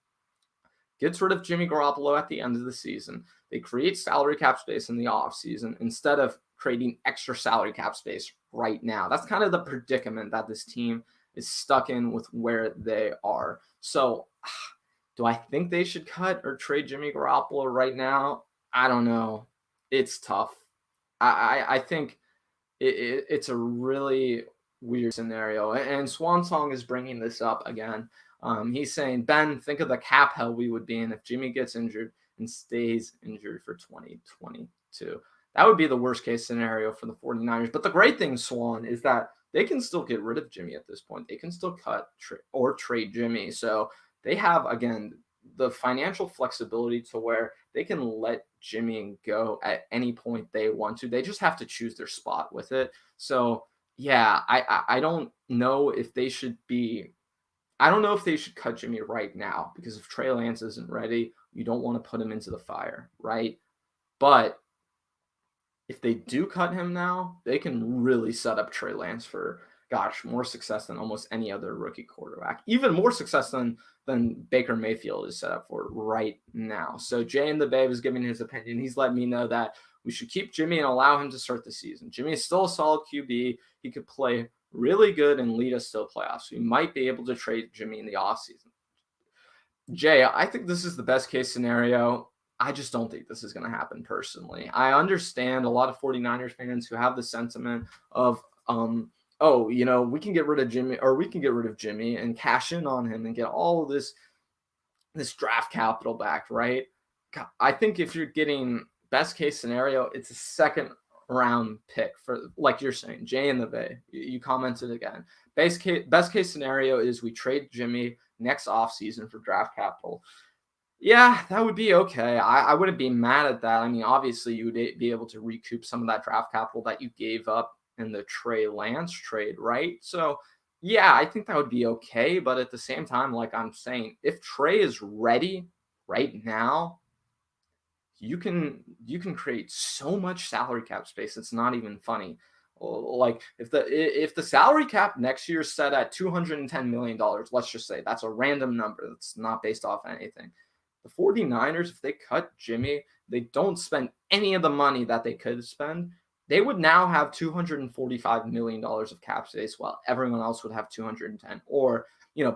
gets rid of Jimmy Garoppolo at the end of the season. They create salary cap space in the offseason instead of creating extra salary cap space right now. That's kind of the predicament that this team is stuck in with where they are. So do I think they should cut or trade Jimmy Garoppolo right now? I don't know. It's tough. I think it's a really weird scenario. And Swan Song is bringing this up again. He's saying, Ben, think of the cap hell we would be in if Jimmy gets injured and stays injured for 2022. That would be the worst case scenario for the 49ers. But the great thing, Swan, is that they can still get rid of Jimmy at this point. They can still cut or trade Jimmy. So they have, again, the financial flexibility to where they can let Jimmy go at any point they want to. They just have to choose their spot with it. So, yeah, I don't know if they should cut Jimmy right now, because if Trey Lance isn't ready, you don't want to put him into the fire, right? But if they do cut him now, they can really set up Trey Lance for, more success than almost any other rookie quarterback. Even more success than Baker Mayfield is set up for right now. So Jay in the Bay was giving his opinion. He's letting me know that we should keep Jimmy and allow him to start the season. Jimmy is still a solid QB. He could play really good and lead us to the playoffs. We might be able to trade Jimmy in the offseason. Jay, I think this is the best case scenario. I just don't think this is going to happen personally. I understand a lot of 49ers fans who have the sentiment of, we can get rid of Jimmy, or we can get rid of Jimmy and cash in on him and get all of this draft capital back, right? I think if you're getting best case scenario, it's a second round pick for, like you're saying, Jay in the Bay. You commented again. Best case scenario is we trade Jimmy next offseason for draft capital. Yeah, that would be okay. I wouldn't be mad at that. I mean, obviously, you would be able to recoup some of that draft capital that you gave up in the Trey Lance trade, right? So, yeah, I think that would be okay. But at the same time, like I'm saying, if Trey is ready right now, you can create so much salary cap space. It's not even funny. Like if the salary cap next year is set at $210 million, let's just say that's a random number that's not based off anything. The 49ers, if they cut Jimmy, they don't spend any of the money that they could spend, they would now have $245 million of cap space, while everyone else would have 210, or,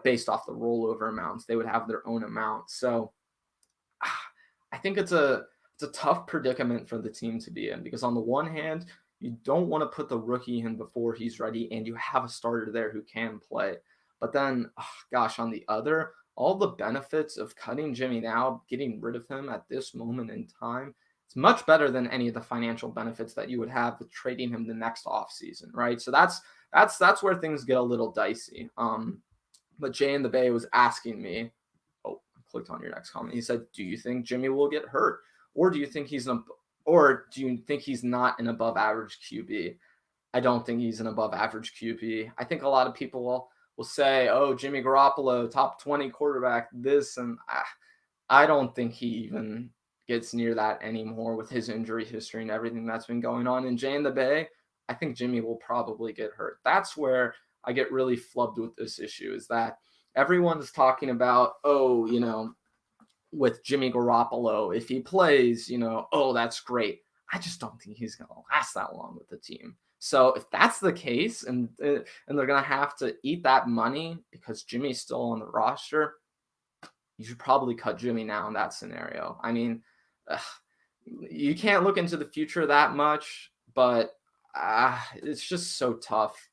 based off the rollover amounts, they would have their own amount. So I think it's a tough predicament for the team to be in, because on the one hand, you don't want to put the rookie in before he's ready, and you have a starter there who can play. But then, on the other, all the benefits of cutting Jimmy now, getting rid of him at this moment in time, it's much better than any of the financial benefits that you would have with trading him the next offseason, right? So that's where things get a little dicey. But Jay in the Bay was asking me, I clicked on your next comment. He said, do you think Jimmy will get hurt? Or do you think he's not an above average QB? I don't think he's an above average QB. I think a lot of people will say, Jimmy Garoppolo, top 20 quarterback, this, and I don't think he even gets near that anymore with his injury history and everything that's been going on. In Jay in the Bay, I think Jimmy will probably get hurt. That's where I get really flubbed with this issue, is that everyone's talking about, with Jimmy Garoppolo, if he plays, that's great. I just don't think he's going to last that long with the team. So if that's the case, and they're going to have to eat that money because Jimmy's still on the roster, you should probably cut Jimmy now in that scenario. I mean, you can't look into the future that much, but it's just so tough.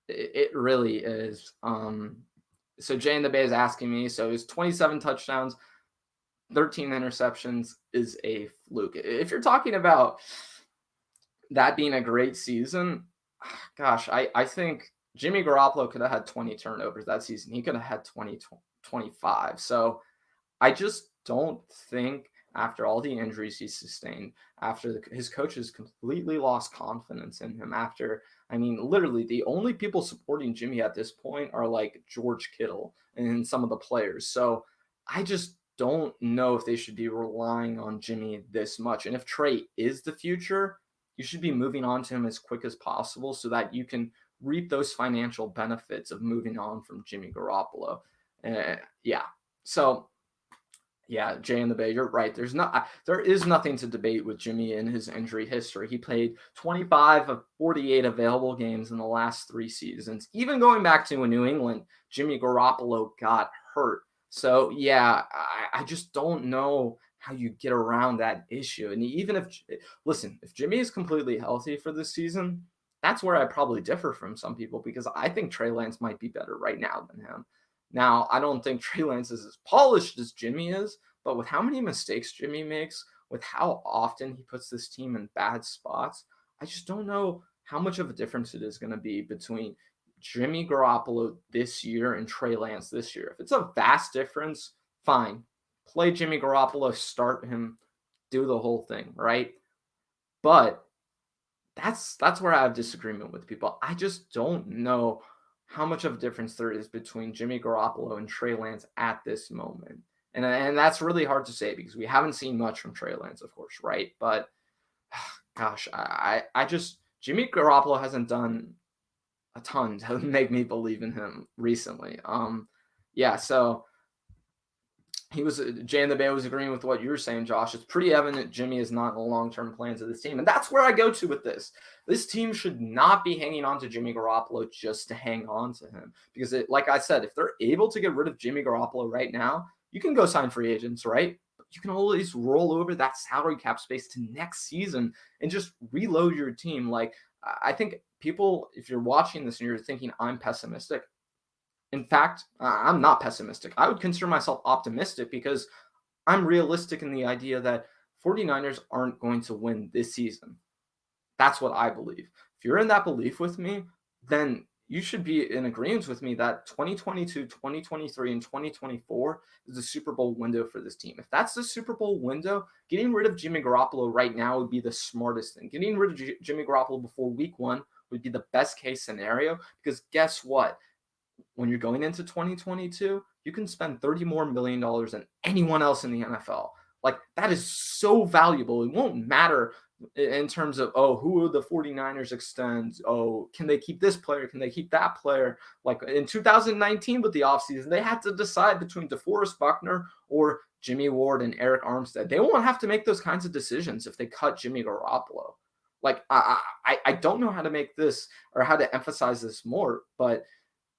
It really is. So Jay in the Bay is asking me, so his 27 touchdowns, 13 interceptions is a fluke. If you're talking about that being a great season, I think Jimmy Garoppolo could have had 20 turnovers that season. He could have had 25. So I just don't think, after all the injuries he's sustained, after his coaches completely lost confidence in him, literally the only people supporting Jimmy at this point are like George Kittle and some of the players. So I just don't know if they should be relying on Jimmy this much. And if Trey is the future, you should be moving on to him as quick as possible so that you can reap those financial benefits of moving on from Jimmy Garoppolo. Yeah. So yeah, Jay in the Bay, you're right. There is nothing to debate with Jimmy in his injury history. He played 25 of 48 available games in the last 3 seasons. Even going back to in New England, Jimmy Garoppolo got hurt. So yeah, I just don't know how you get around that issue. And even if Jimmy is completely healthy for this season, that's where I probably differ from some people because I think Trey Lance might be better right now than him. Now, I don't think Trey Lance is as polished as Jimmy is, but with how many mistakes Jimmy makes, with how often he puts this team in bad spots, I just don't know how much of a difference it is going to be between Jimmy Garoppolo this year and Trey Lance this year. If it's a vast difference, fine. Play Jimmy Garoppolo, start him, do the whole thing, right? But that's where I have disagreement with people. I just don't know how much of a difference there is between Jimmy Garoppolo and Trey Lance at this moment. And that's really hard to say because we haven't seen much from Trey Lance, of course, right? But gosh, I just Jimmy Garoppolo hasn't done a ton to make me believe in him recently. Yeah, so Jay in the Bay was agreeing with what you were saying, Josh. It's pretty evident Jimmy is not in the long-term plans of this team. And that's where I go to with this. This team should not be hanging on to Jimmy Garoppolo just to hang on to him. Because like I said, if they're able to get rid of Jimmy Garoppolo right now, you can go sign free agents, right? But you can always roll over that salary cap space to next season and just reload your team. Like, I think people, if you're watching this and you're thinking I'm pessimistic, in fact, I'm not pessimistic. I would consider myself optimistic because I'm realistic in the idea that 49ers aren't going to win this season. That's what I believe. If you're in that belief with me, then you should be in agreement with me that 2022, 2023, and 2024 is the Super Bowl window for this team. If that's the Super Bowl window, getting rid of Jimmy Garoppolo right now would be the smartest thing. Getting rid of Jimmy Garoppolo before week 1 would be the best case scenario because guess what? When you're going into 2022, you can spend $30 million more than anyone else in the NFL. Like, that is so valuable. It won't matter in terms of, who will the 49ers extend? Can they keep this player? Can they keep that player? Like in 2019 with the offseason, they had to decide between DeForest Buckner or Jimmy Ward and Eric Armstead. They won't have to make those kinds of decisions if they cut Jimmy Garoppolo. Like, I don't know how to make this or how to emphasize this more, but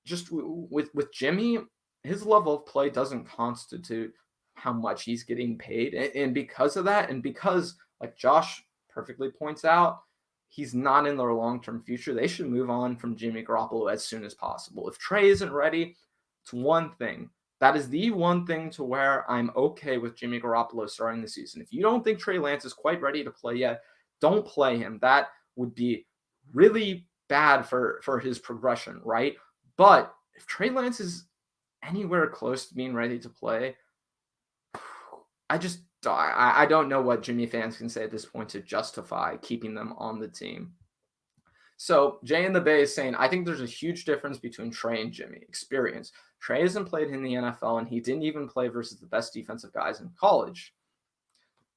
just with Jimmy, his level of play doesn't constitute how much he's getting paid. And because of that, and because, like Josh perfectly points out, he's not in their long-term future, they should move on from Jimmy Garoppolo as soon as possible. If Trey isn't ready, it's one thing. That is the one thing to where I'm okay with Jimmy Garoppolo starting the season. If you don't think Trey Lance is quite ready to play yet, don't play him. That would be really bad for his progression, right? But if Trey Lance is anywhere close to being ready to play, I don't know what Jimmy fans can say at this point to justify keeping them on the team. So Jay in the Bay is saying, I think there's a huge difference between Trey and Jimmy. Experience. Trey hasn't played in the NFL, and he didn't even play versus the best defensive guys in college.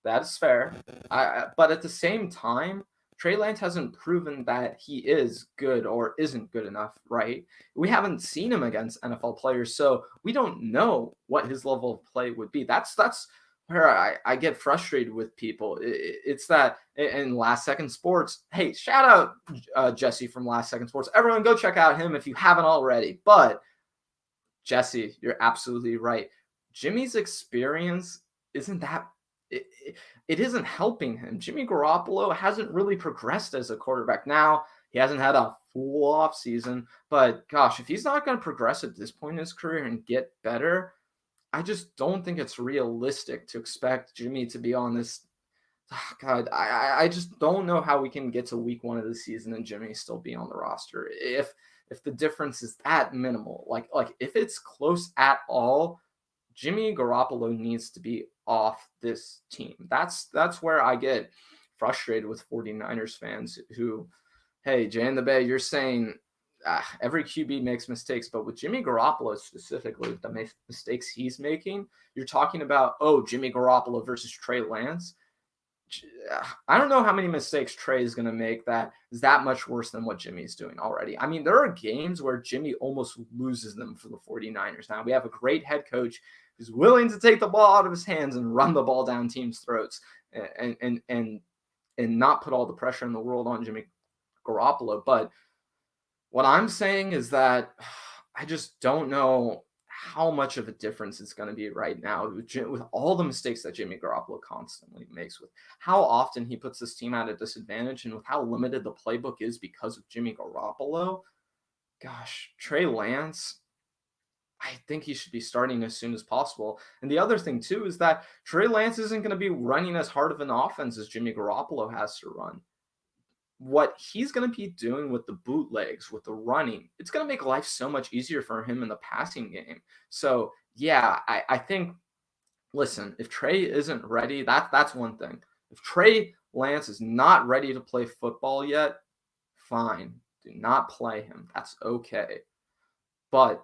That is fair. But at the same time, Trey Lance hasn't proven that he is good or isn't good enough, right? We haven't seen him against NFL players, so we don't know what his level of play would be. That's where I get frustrated with people. It's that in Last Second Sports, hey, shout out Jesse from Last Second Sports. Everyone go check out him if you haven't already. But Jesse, you're absolutely right. Jimmy's experience isn't that it isn't helping him. Jimmy Garoppolo hasn't really progressed as a quarterback. Now, he hasn't had a full off season, but gosh, if he's not going to progress at this point in his career and get better, I just don't think it's realistic to expect Jimmy to be on this. God, I just don't know how we can get to week 1 of the season and Jimmy still be on the roster. If the difference is that minimal, like if it's close at all, Jimmy Garoppolo needs to be off this team. That's where I get frustrated with 49ers fans who, hey, Jay in the Bay, you're saying every QB makes mistakes, but with Jimmy Garoppolo specifically, with the mistakes he's making, you're talking about, Jimmy Garoppolo versus Trey Lance. I don't know how many mistakes Trey is going to make that is that much worse than what Jimmy's doing already. I mean, there are games where Jimmy almost loses them for the 49ers. Now, we have a great head coach who's willing to take the ball out of his hands and run the ball down teams' throats and not put all the pressure in the world on Jimmy Garoppolo. But what I'm saying is that I just don't know how much of a difference it's going to be right now with all the mistakes that Jimmy Garoppolo constantly makes, with how often he puts this team at a disadvantage, and with how limited the playbook is because of Jimmy Garoppolo. Gosh, Trey Lance, I think he should be starting as soon as possible. And the other thing too is that Trey Lance isn't going to be running as hard of an offense as Jimmy Garoppolo has to run. What he's going to be doing with the bootlegs, with the running, it's going to make life so much easier for him in the passing game. So, yeah, I think, listen, if Trey isn't ready, that's one thing. If Trey Lance is not ready to play football yet, fine. Do not play him. That's okay. But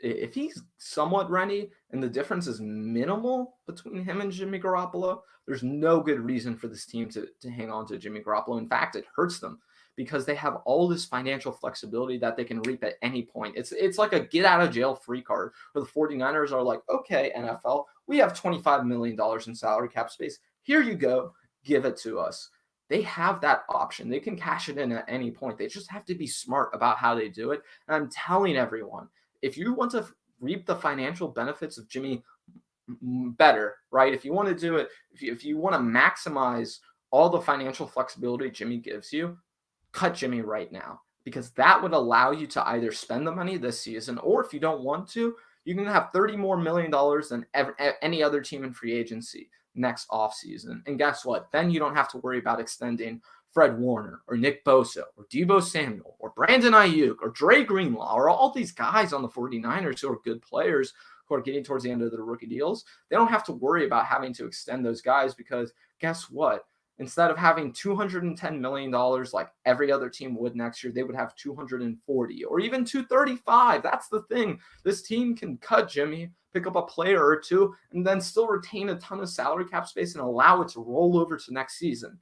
if he's somewhat ready and the difference is minimal between him and Jimmy Garoppolo, there's no good reason for this team to hang on to Jimmy Garoppolo. In fact, it hurts them because they have all this financial flexibility that they can reap at any point. It's like a get out of jail free card where the 49ers are like, okay, NFL, we have $25 million in salary cap space. Here you go. Give it to us. They have that option. They can cash it in at any point. They just have to be smart about how they do it. And I'm telling everyone, if you want to reap the financial benefits of Jimmy better, right? If you want to do it, if you want to maximize all the financial flexibility Jimmy gives you, cut Jimmy right now, because that would allow you to either spend the money this season, or if you don't want to, you can have $30 million more than any other team in free agency next offseason. And guess what? Then you don't have to worry about extending Fred Warner or Nick Bosa or Deebo Samuel or Brandon Ayuk or Dre Greenlaw or all these guys on the 49ers who are good players who are getting towards the end of their rookie deals. They don't have to worry about having to extend those guys, because guess what? Instead of having $210 million like every other team would next year, they would have 240 or even 235. That's the thing. This team can cut Jimmy, pick up a player or two, and then still retain a ton of salary cap space and allow it to roll over to next season.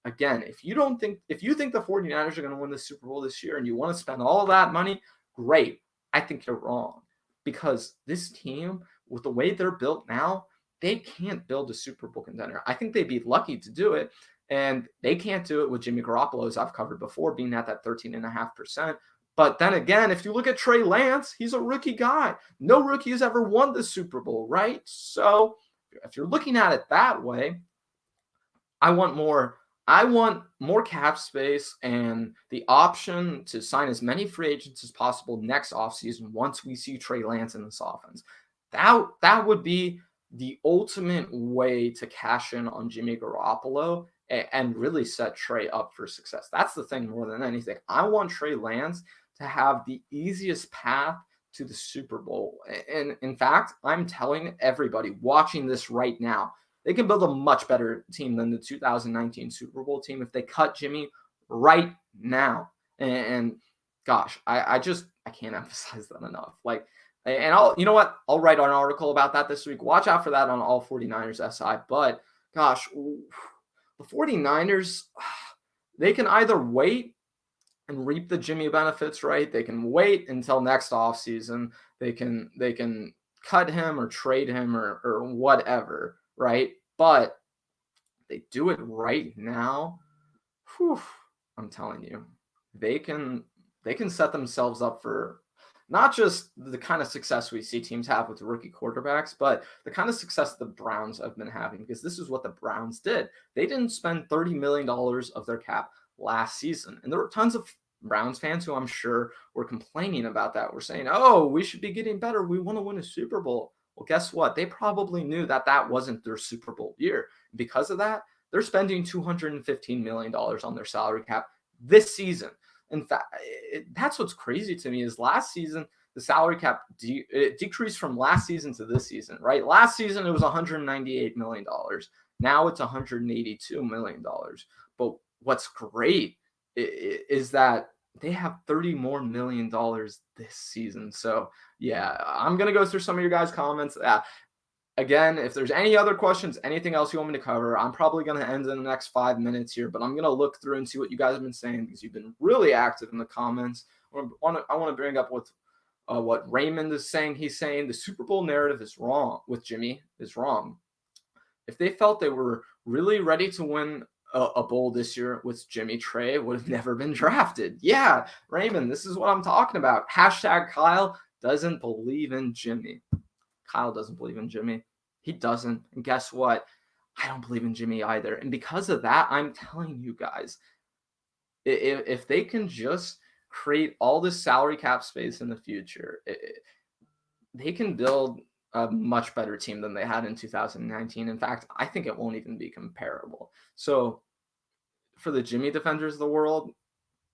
Again, if you think the 49ers are going to win the Super Bowl this year and you want to spend all that money, great. I think you're wrong, because this team, with the way they're built now, they can't build a Super Bowl contender. I think they'd be lucky to do it, and they can't do it with Jimmy Garoppolo, as I've covered before, being at that 13.5%. But then again, if you look at Trey Lance, he's a rookie guy. No rookie has ever won the Super Bowl, right? So if you're looking at it that way, I want more cap space and the option to sign as many free agents as possible next offseason once we see Trey Lance in this offense. That would be the ultimate way to cash in on Jimmy Garoppolo and really set Trey up for success. That's the thing more than anything. I want Trey Lance to have the easiest path to the Super Bowl. And in fact, I'm telling everybody watching this right now, they can build a much better team than the 2019 Super Bowl team if they cut Jimmy right now. And gosh, I can't emphasize that enough. And I'll write an article about that this week. Watch out for that on All 49ers SI. But gosh, the 49ers, they can either wait and reap the Jimmy benefits, right? They can wait until next offseason. They can cut him or trade him or whatever, right? But they do it right now. I'm telling you, they can set themselves up for not just the kind of success we see teams have with rookie quarterbacks, but the kind of success the Browns have been having, because this is what the Browns did. They didn't spend $30 million of their cap last season. And there were tons of Browns fans who I'm sure were complaining about that. We're saying, we should be getting better. We want to win a Super Bowl. Well, guess what? They probably knew that wasn't their Super Bowl year. Because of that, they're spending $215 million on their salary cap this season. In fact, that's what's crazy to me is last season, the salary cap decreased from last season to this season, right? Last season, it was $198 million. Now it's $182 million. But what's great is that they have $30 million more this season. So yeah, I'm going to go through some of your guys' comments. Again, if there's any other questions, anything else you want me to cover, I'm probably going to end in the next 5 minutes here, but I'm going to look through and see what you guys have been saying because you've been really active in the comments. I want to bring up what Raymond is saying. He's saying the Super Bowl narrative is wrong with Jimmy is wrong. If they felt they were really ready to win a bowl this year with Jimmy, Trey would have never been drafted. Yeah, Raymond, this is what I'm talking about. Hashtag Kyle doesn't believe in Jimmy. Kyle doesn't believe in Jimmy. He doesn't. And guess what? I don't believe in Jimmy either. And because of that, I'm telling you guys, if they can just create all this salary cap space in the future, they can build a much better team than they had in 2019. In fact, I think it won't even be comparable. So for the Jimmy defenders of the world,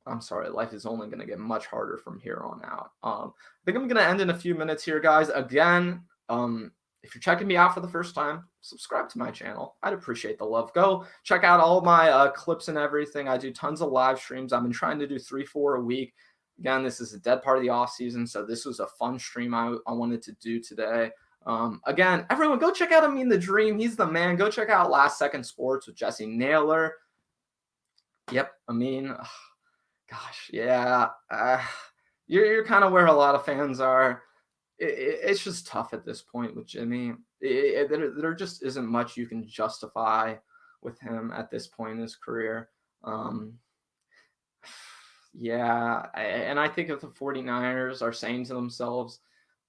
I'm sorry, life is only going to get much harder from here on out. I think I'm going to end in a few minutes here, guys. Again, if you're checking me out for the first time, subscribe to my channel. I'd appreciate the love. Go check out all my clips and everything. I do tons of live streams. I've been trying to do 3-4 a week. Again, this is a dead part of the off season, so this was a fun stream I wanted to do today. Again, everyone, go check out Amin the Dream. He's the man. Go check out Last Second Sports with Jesse Naylor. Yep, Amin. Gosh, yeah. You're kind of where a lot of fans are. It's just tough at this point with Jimmy. There just isn't much you can justify with him at this point in his career. Yeah, and I think if the 49ers are saying to themselves,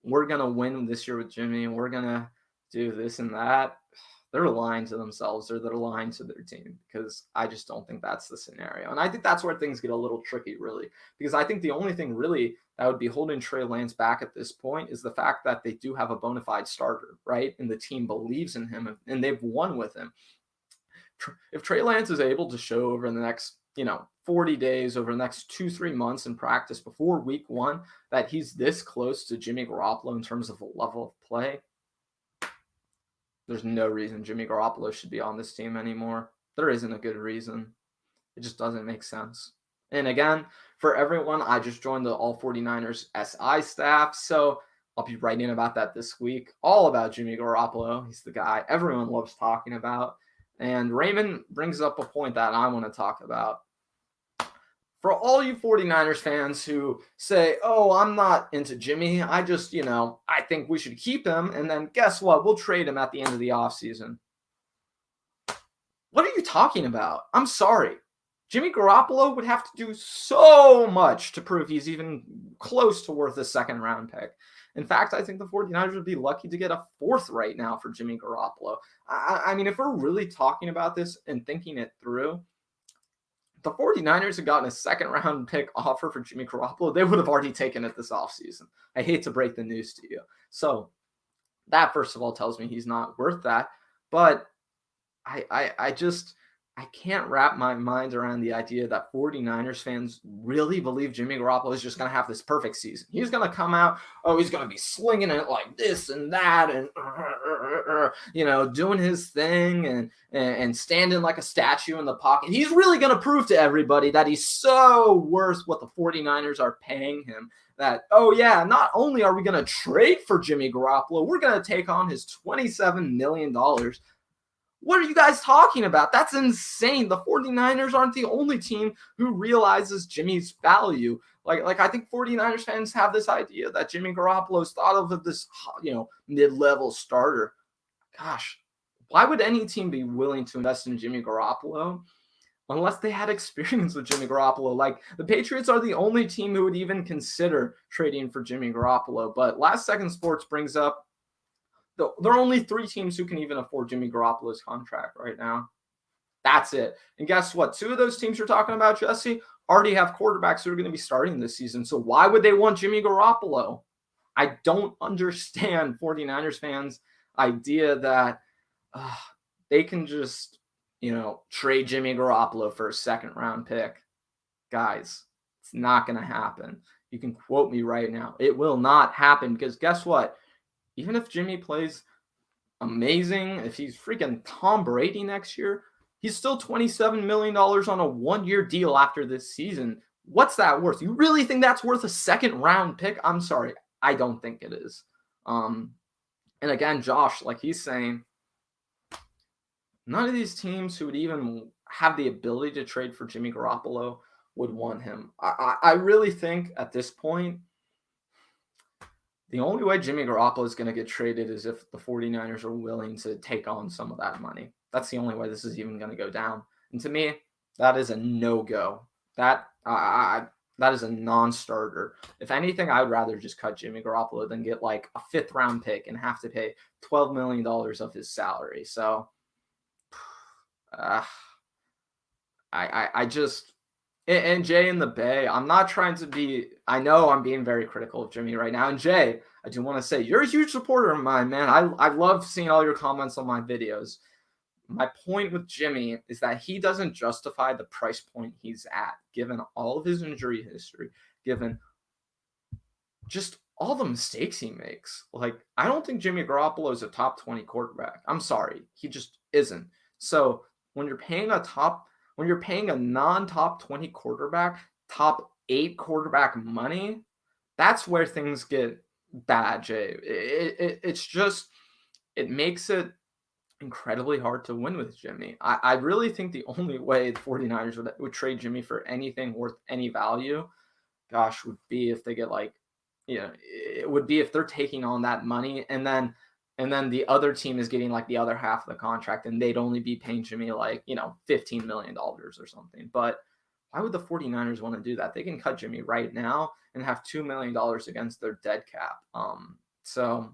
we're going to win this year with Jimmy, and we're going to do this and that, they're lying to themselves or they're lying to their team, because I just don't think that's the scenario. And I think that's where things get a little tricky, really, because I think the only thing really that would be holding Trey Lance back at this point is the fact that they do have a bona fide starter, right? And the team believes in him and they've won with him. If Trey Lance is able to show over the next, 40 days, over the next 2-3 months in practice before week 1, that he's this close to Jimmy Garoppolo in terms of the level of play, there's no reason Jimmy Garoppolo should be on this team anymore. There isn't a good reason. It just doesn't make sense. And again, for everyone, I just joined the All 49ers SI staff, so I'll be writing about that this week, all about Jimmy Garoppolo. He's the guy everyone loves talking about. And Raymond brings up a point that I want to talk about. For all you 49ers fans who say, oh, I'm not into Jimmy, I just, I think we should keep him, and then guess what? We'll trade him at the end of the offseason. What are you talking about? I'm sorry. Jimmy Garoppolo would have to do so much to prove he's even close to worth a second-round pick. In fact, I think the 49ers would be lucky to get a 4th right now for Jimmy Garoppolo. I mean, if we're really talking about this and thinking it through, the 49ers had gotten a second-round pick offer for Jimmy Garoppolo, they would have already taken it this offseason. I hate to break the news to you. So that, first of all, tells me he's not worth that. But I can't wrap my mind around the idea that 49ers fans really believe Jimmy Garoppolo is just going to have this perfect season. He's going to come out, he's going to be slinging it like this and that and, doing his thing and standing like a statue in the pocket. He's really going to prove to everybody that he's so worth what the 49ers are paying him. That, not only are we going to trade for Jimmy Garoppolo, we're going to take on his $27 million. What are you guys talking about? That's insane. The 49ers aren't the only team who realizes Jimmy's value. Like I think 49ers fans have this idea that Jimmy Garoppolo is thought of as this, mid-level starter. Gosh, why would any team be willing to invest in Jimmy Garoppolo unless they had experience with Jimmy Garoppolo? Like, the Patriots are the only team who would even consider trading for Jimmy Garoppolo. But Last Second Sports brings up there are only 3 teams who can even afford Jimmy Garoppolo's contract right now. That's it. And guess what? 2 of those teams you're talking about, Jesse, already have quarterbacks who are going to be starting this season. So why would they want Jimmy Garoppolo? I don't understand 49ers fans' idea that they can just, trade Jimmy Garoppolo for a second-round pick. Guys, it's not going to happen. You can quote me right now. It will not happen, because guess what? Even if Jimmy plays amazing, if he's freaking Tom Brady next year, he's still $27 million on a 1-year deal after this season. What's that worth? You really think that's worth a second round pick? I'm sorry. I don't think it is. And again, Josh, like he's saying, none of these teams who would even have the ability to trade for Jimmy Garoppolo would want him. I really think at this point, the only way Jimmy Garoppolo is going to get traded is if the 49ers are willing to take on some of that money. That's the only way this is even going to go down. And to me, that is a no-go. That is a non-starter. If anything, I would rather just cut Jimmy Garoppolo than get like a 5th-round pick and have to pay $12 million of his salary. So, I just... And Jay in the Bay, I'm not trying to be, I know I'm being very critical of Jimmy right now. And Jay, I do want to say, you're a huge supporter of mine, man. I love seeing all your comments on my videos. My point with Jimmy is that he doesn't justify the price point he's at, given all of his injury history, given just all the mistakes he makes. Like, I don't think Jimmy Garoppolo is a top 20 quarterback. I'm sorry. He just isn't. So when you're paying a non-top 20 quarterback, top 8 quarterback money, that's where things get bad, Jay. It makes it incredibly hard to win with Jimmy. I really think the only way the 49ers would trade Jimmy for anything worth any value, gosh, would be if they get it would be if they're taking on that money and then the other team is getting like the other half of the contract and they'd only be paying Jimmy $15 million or something. But why would the 49ers want to do that? They can cut Jimmy right now and have $2 million against their dead cap. So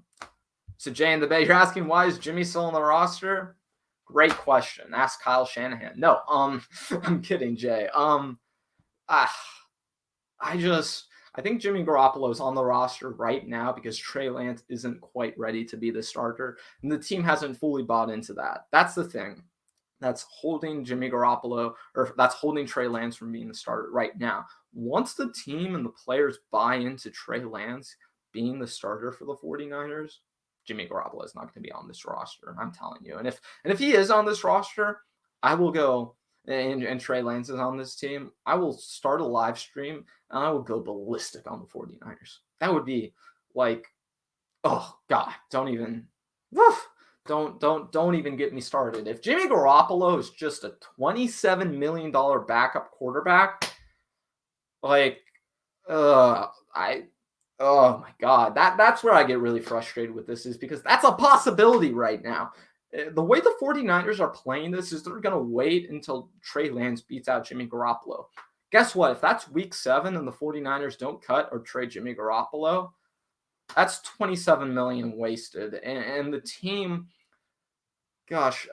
Jay in the Bay, you're asking why is Jimmy still on the roster? Great question. Ask Kyle Shanahan. No, I'm kidding, Jay. I think Jimmy Garoppolo is on the roster right now because Trey Lance isn't quite ready to be the starter, and the team hasn't fully bought into that. That's the thing that's holding Jimmy Garoppolo, or that's holding Trey Lance from being the starter right now. Once the team and the players buy into Trey Lance being the starter for the 49ers, Jimmy Garoppolo is not going to be on this roster. I'm telling you. And if he is on this roster, I will go, and Trey Lance is on this team, I will start a live stream and I will go ballistic on the 49ers. That would be like, oh God, don't even get me started. If Jimmy Garoppolo is just a $27 million backup quarterback, oh my God, that's where I get really frustrated with this, is because that's a possibility right now. The way the 49ers are playing this is they're going to wait until Trey Lance beats out Jimmy Garoppolo. Guess what? If that's week 7 and the 49ers don't cut or trade Jimmy Garoppolo, that's $27 million wasted. And the team, gosh,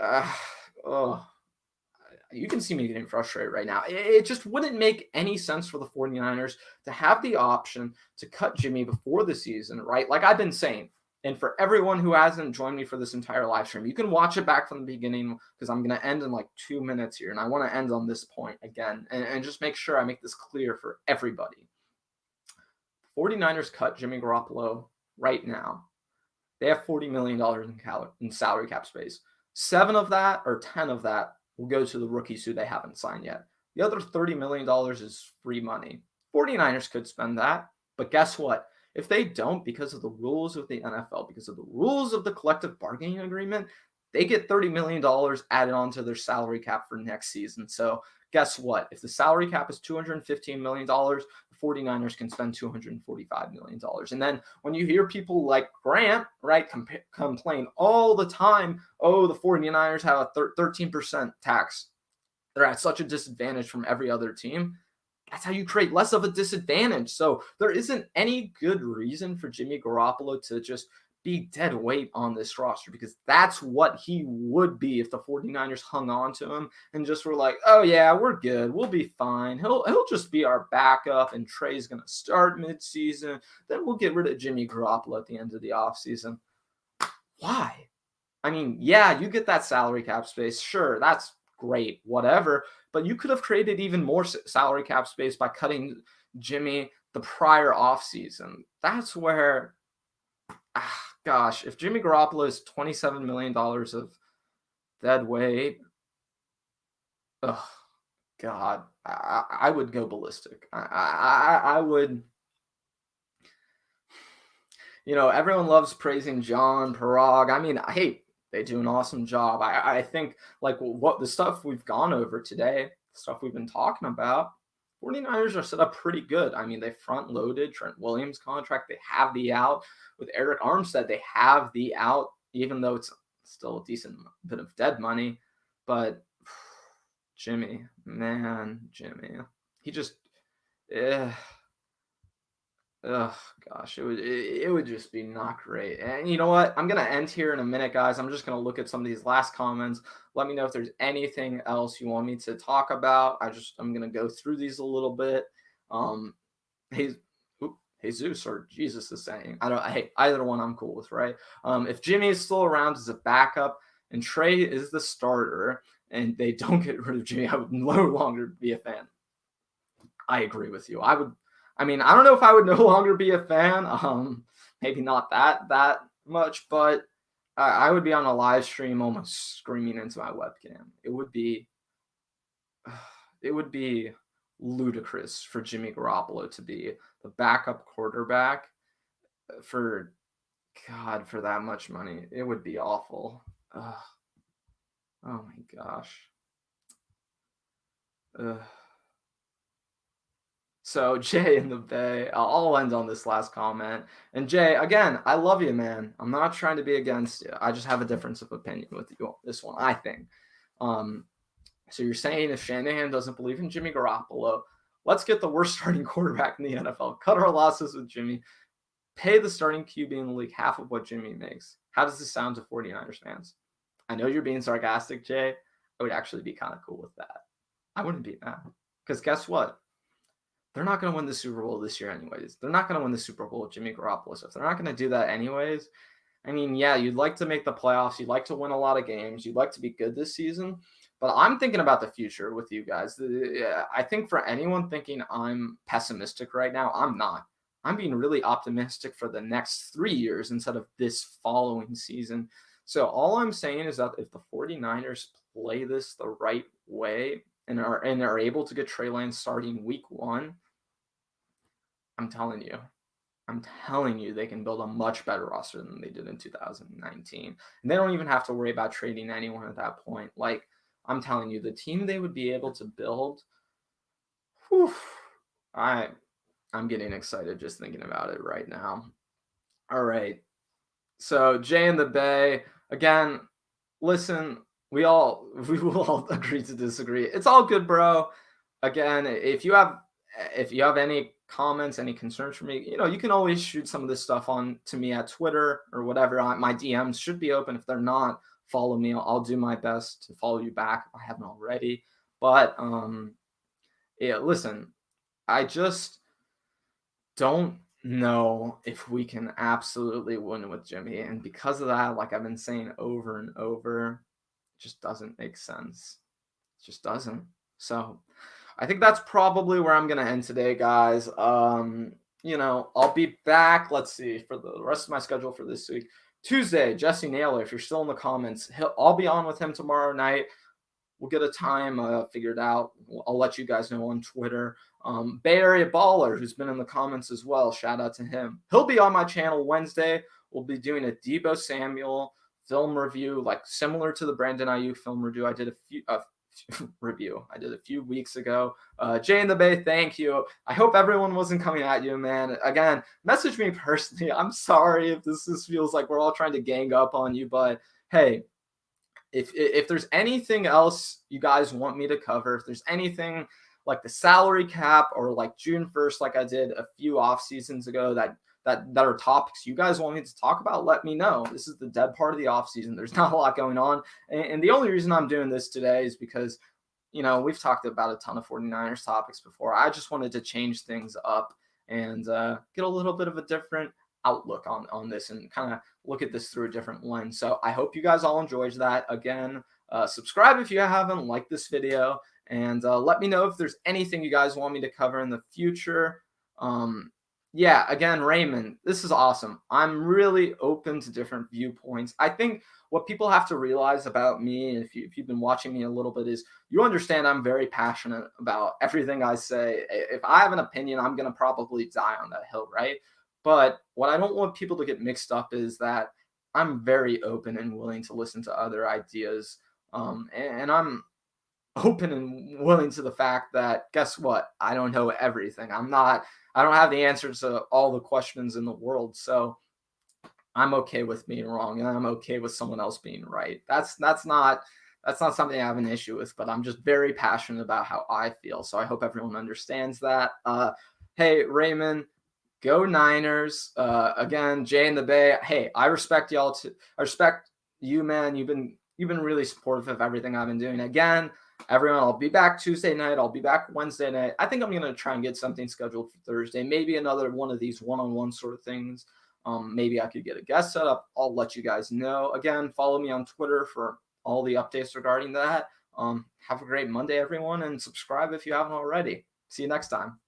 you can see me getting frustrated right now. It just wouldn't make any sense for the 49ers to have the option to cut Jimmy before the season, right? Like I've been saying, and for everyone who hasn't joined me for this entire live stream, you can watch it back from the beginning because I'm going to end in like 2 minutes here. And I want to end on this point again and just make sure I make this clear for everybody. The 49ers cut Jimmy Garoppolo right now. They have $40 million in salary cap space. 7 of that or 10 of that will go to the rookies who they haven't signed yet. The other $30 million is free money. 49ers could spend that, but guess what? If they don't, because of the rules of the NFL, because of the rules of the collective bargaining agreement, they get $30 million added onto their salary cap for next season. So guess what? If the salary cap is $215 million, the 49ers can spend $245 million. And then when you hear people like Grant, right, complain all the time, oh, the 49ers have a 13% tax. They're at such a disadvantage from every other team. That's how you create less of a disadvantage. So there isn't any good reason for Jimmy Garoppolo to just be dead weight on this roster, because that's what he would be if the 49ers hung on to him and just were like, oh yeah, we're good, we'll be fine, he'll just be our backup and Trey's going to start midseason, then we'll get rid of Jimmy Garoppolo at the end of the offseason. Why? I mean, yeah, you get that salary cap space, sure, that's great, whatever, but you could have created even more salary cap space by cutting Jimmy the prior offseason. That's where, gosh, if Jimmy Garoppolo is $27 million of dead weight, God, I would go ballistic. I would. Everyone loves praising John Parag. I mean, hey, they do an awesome job. I think like what the stuff we've gone over today, the stuff we've been talking about, 49ers are set up pretty good. I mean, they front loaded Trent Williams contract. They have the out with Eric Armstead. They have the out, even though it's still a decent bit of dead money. But Jimmy, he just, oh gosh, it would just be not great. And you know what? I'm gonna end here in a minute, guys. I'm just gonna look at some of these last comments. Let me know if there's anything else you want me to talk about. I'm gonna go through these a little bit. Jesus or Jesus is saying, hey, either one I'm cool with, right? If Jimmy is still around as a backup and Trey is the starter and they don't get rid of Jimmy, I would no longer be a fan. I agree with you. I don't know if I would no longer be a fan. Maybe not that much, but I would be on a live stream almost screaming into my webcam. It would be ludicrous for Jimmy Garoppolo to be the backup quarterback for that much money. It would be awful. Oh my gosh. So Jay in the Bay, I'll end on this last comment. And Jay, again, I love you, man. I'm not trying to be against you. I just have a difference of opinion with you on this one, I think. So you're saying if Shanahan doesn't believe in Jimmy Garoppolo, let's get the worst starting quarterback in the NFL. Cut our losses with Jimmy. Pay the starting QB in the league half of what Jimmy makes. How does this sound to 49ers fans? I know you're being sarcastic, Jay. I would actually be kind of cool with that. I wouldn't be mad. Because guess what? They're not going to win the Super Bowl this year anyways. They're not going to win the Super Bowl with Jimmy Garoppolo. So if they're not going to do that anyways, I mean, yeah, you'd like to make the playoffs. You'd like to win a lot of games. You'd like to be good this season. But I'm thinking about the future with you guys. I think for anyone thinking I'm pessimistic right now, I'm not. I'm being really optimistic for the next 3 years instead of this following season. So all I'm saying is that if the 49ers play this the right way and are able to get Trey Lance starting week 1, I'm telling you they can build a much better roster than they did in 2019. And they don't even have to worry about trading anyone at that point. Like, I'm telling you, the team they would be able to build, I'm getting excited just thinking about it right now. All right. So Jay in the Bay, again, listen, we will all agree to disagree. It's all good, bro. Again, if you have any comments, any concerns for me, you can always shoot some of this stuff on to me at Twitter or whatever. My DMs should be open. If they're not, follow me. I'll do my best to follow you back if I haven't already. But yeah, listen, I just don't know if we can absolutely win with Jimmy. And because of that, like I've been saying over and over, it just doesn't make sense. It just doesn't. So I think that's probably where I'm going to end today, guys. I'll be back. Let's see, for the rest of my schedule for this week. Tuesday, Jesse Naylor, if you're still in the comments, I'll be on with him tomorrow night. We'll get a time figured out. I'll let you guys know on Twitter. Bay Area Baller, who's been in the comments as well, shout out to him. He'll be on my channel Wednesday. We'll be doing a Deebo Samuel film review, like similar to the Brandon Ayuk film review I did a few weeks ago. Jay in the Bay, thank you. I hope everyone wasn't coming at you, man. Again, message me personally. I'm sorry if this feels like we're all trying to gang up on you, but hey, if there's anything else you guys want me to cover, if there's anything like the salary cap or like June 1st, like I did a few off seasons ago, that are topics you guys want me to talk about, let me know. This is the dead part of the off season. There's not a lot going on. And the only reason I'm doing this today is because, we've talked about a ton of 49ers topics before. I just wanted to change things up and get a little bit of a different outlook on this and kind of look at this through a different lens. So I hope you guys all enjoyed that. Again, subscribe if you haven't, like this video, and let me know if there's anything you guys want me to cover in the future. Yeah, again, Raymond, this is awesome. I'm really open to different viewpoints. I think what people have to realize about me, if you've been watching me a little bit, is you understand I'm very passionate about everything I say. If I have an opinion, I'm going to probably die on that hill, right? But what I don't want people to get mixed up is that I'm very open and willing to listen to other ideas. And I'm open and willing to the fact that, guess what? I don't know everything. I don't have the answers to all the questions in the world. So I'm okay with being wrong, and I'm okay with someone else being right. That's not something I have an issue with, but I'm just very passionate about how I feel. So I hope everyone understands that. Hey, Raymond, go Niners. Again, Jay in the Bay. Hey, I respect y'all too. I respect you, man. You've been really supportive of everything I've been doing. Again, everyone, I'll be back Tuesday night. I'll be back Wednesday night. I think I'm going to try and get something scheduled for Thursday. Maybe another one of these one-on-one sort of things. Maybe I could get a guest set up. I'll let you guys know. Again, follow me on Twitter for all the updates regarding that. Have a great Monday, everyone, and subscribe if you haven't already. See you next time.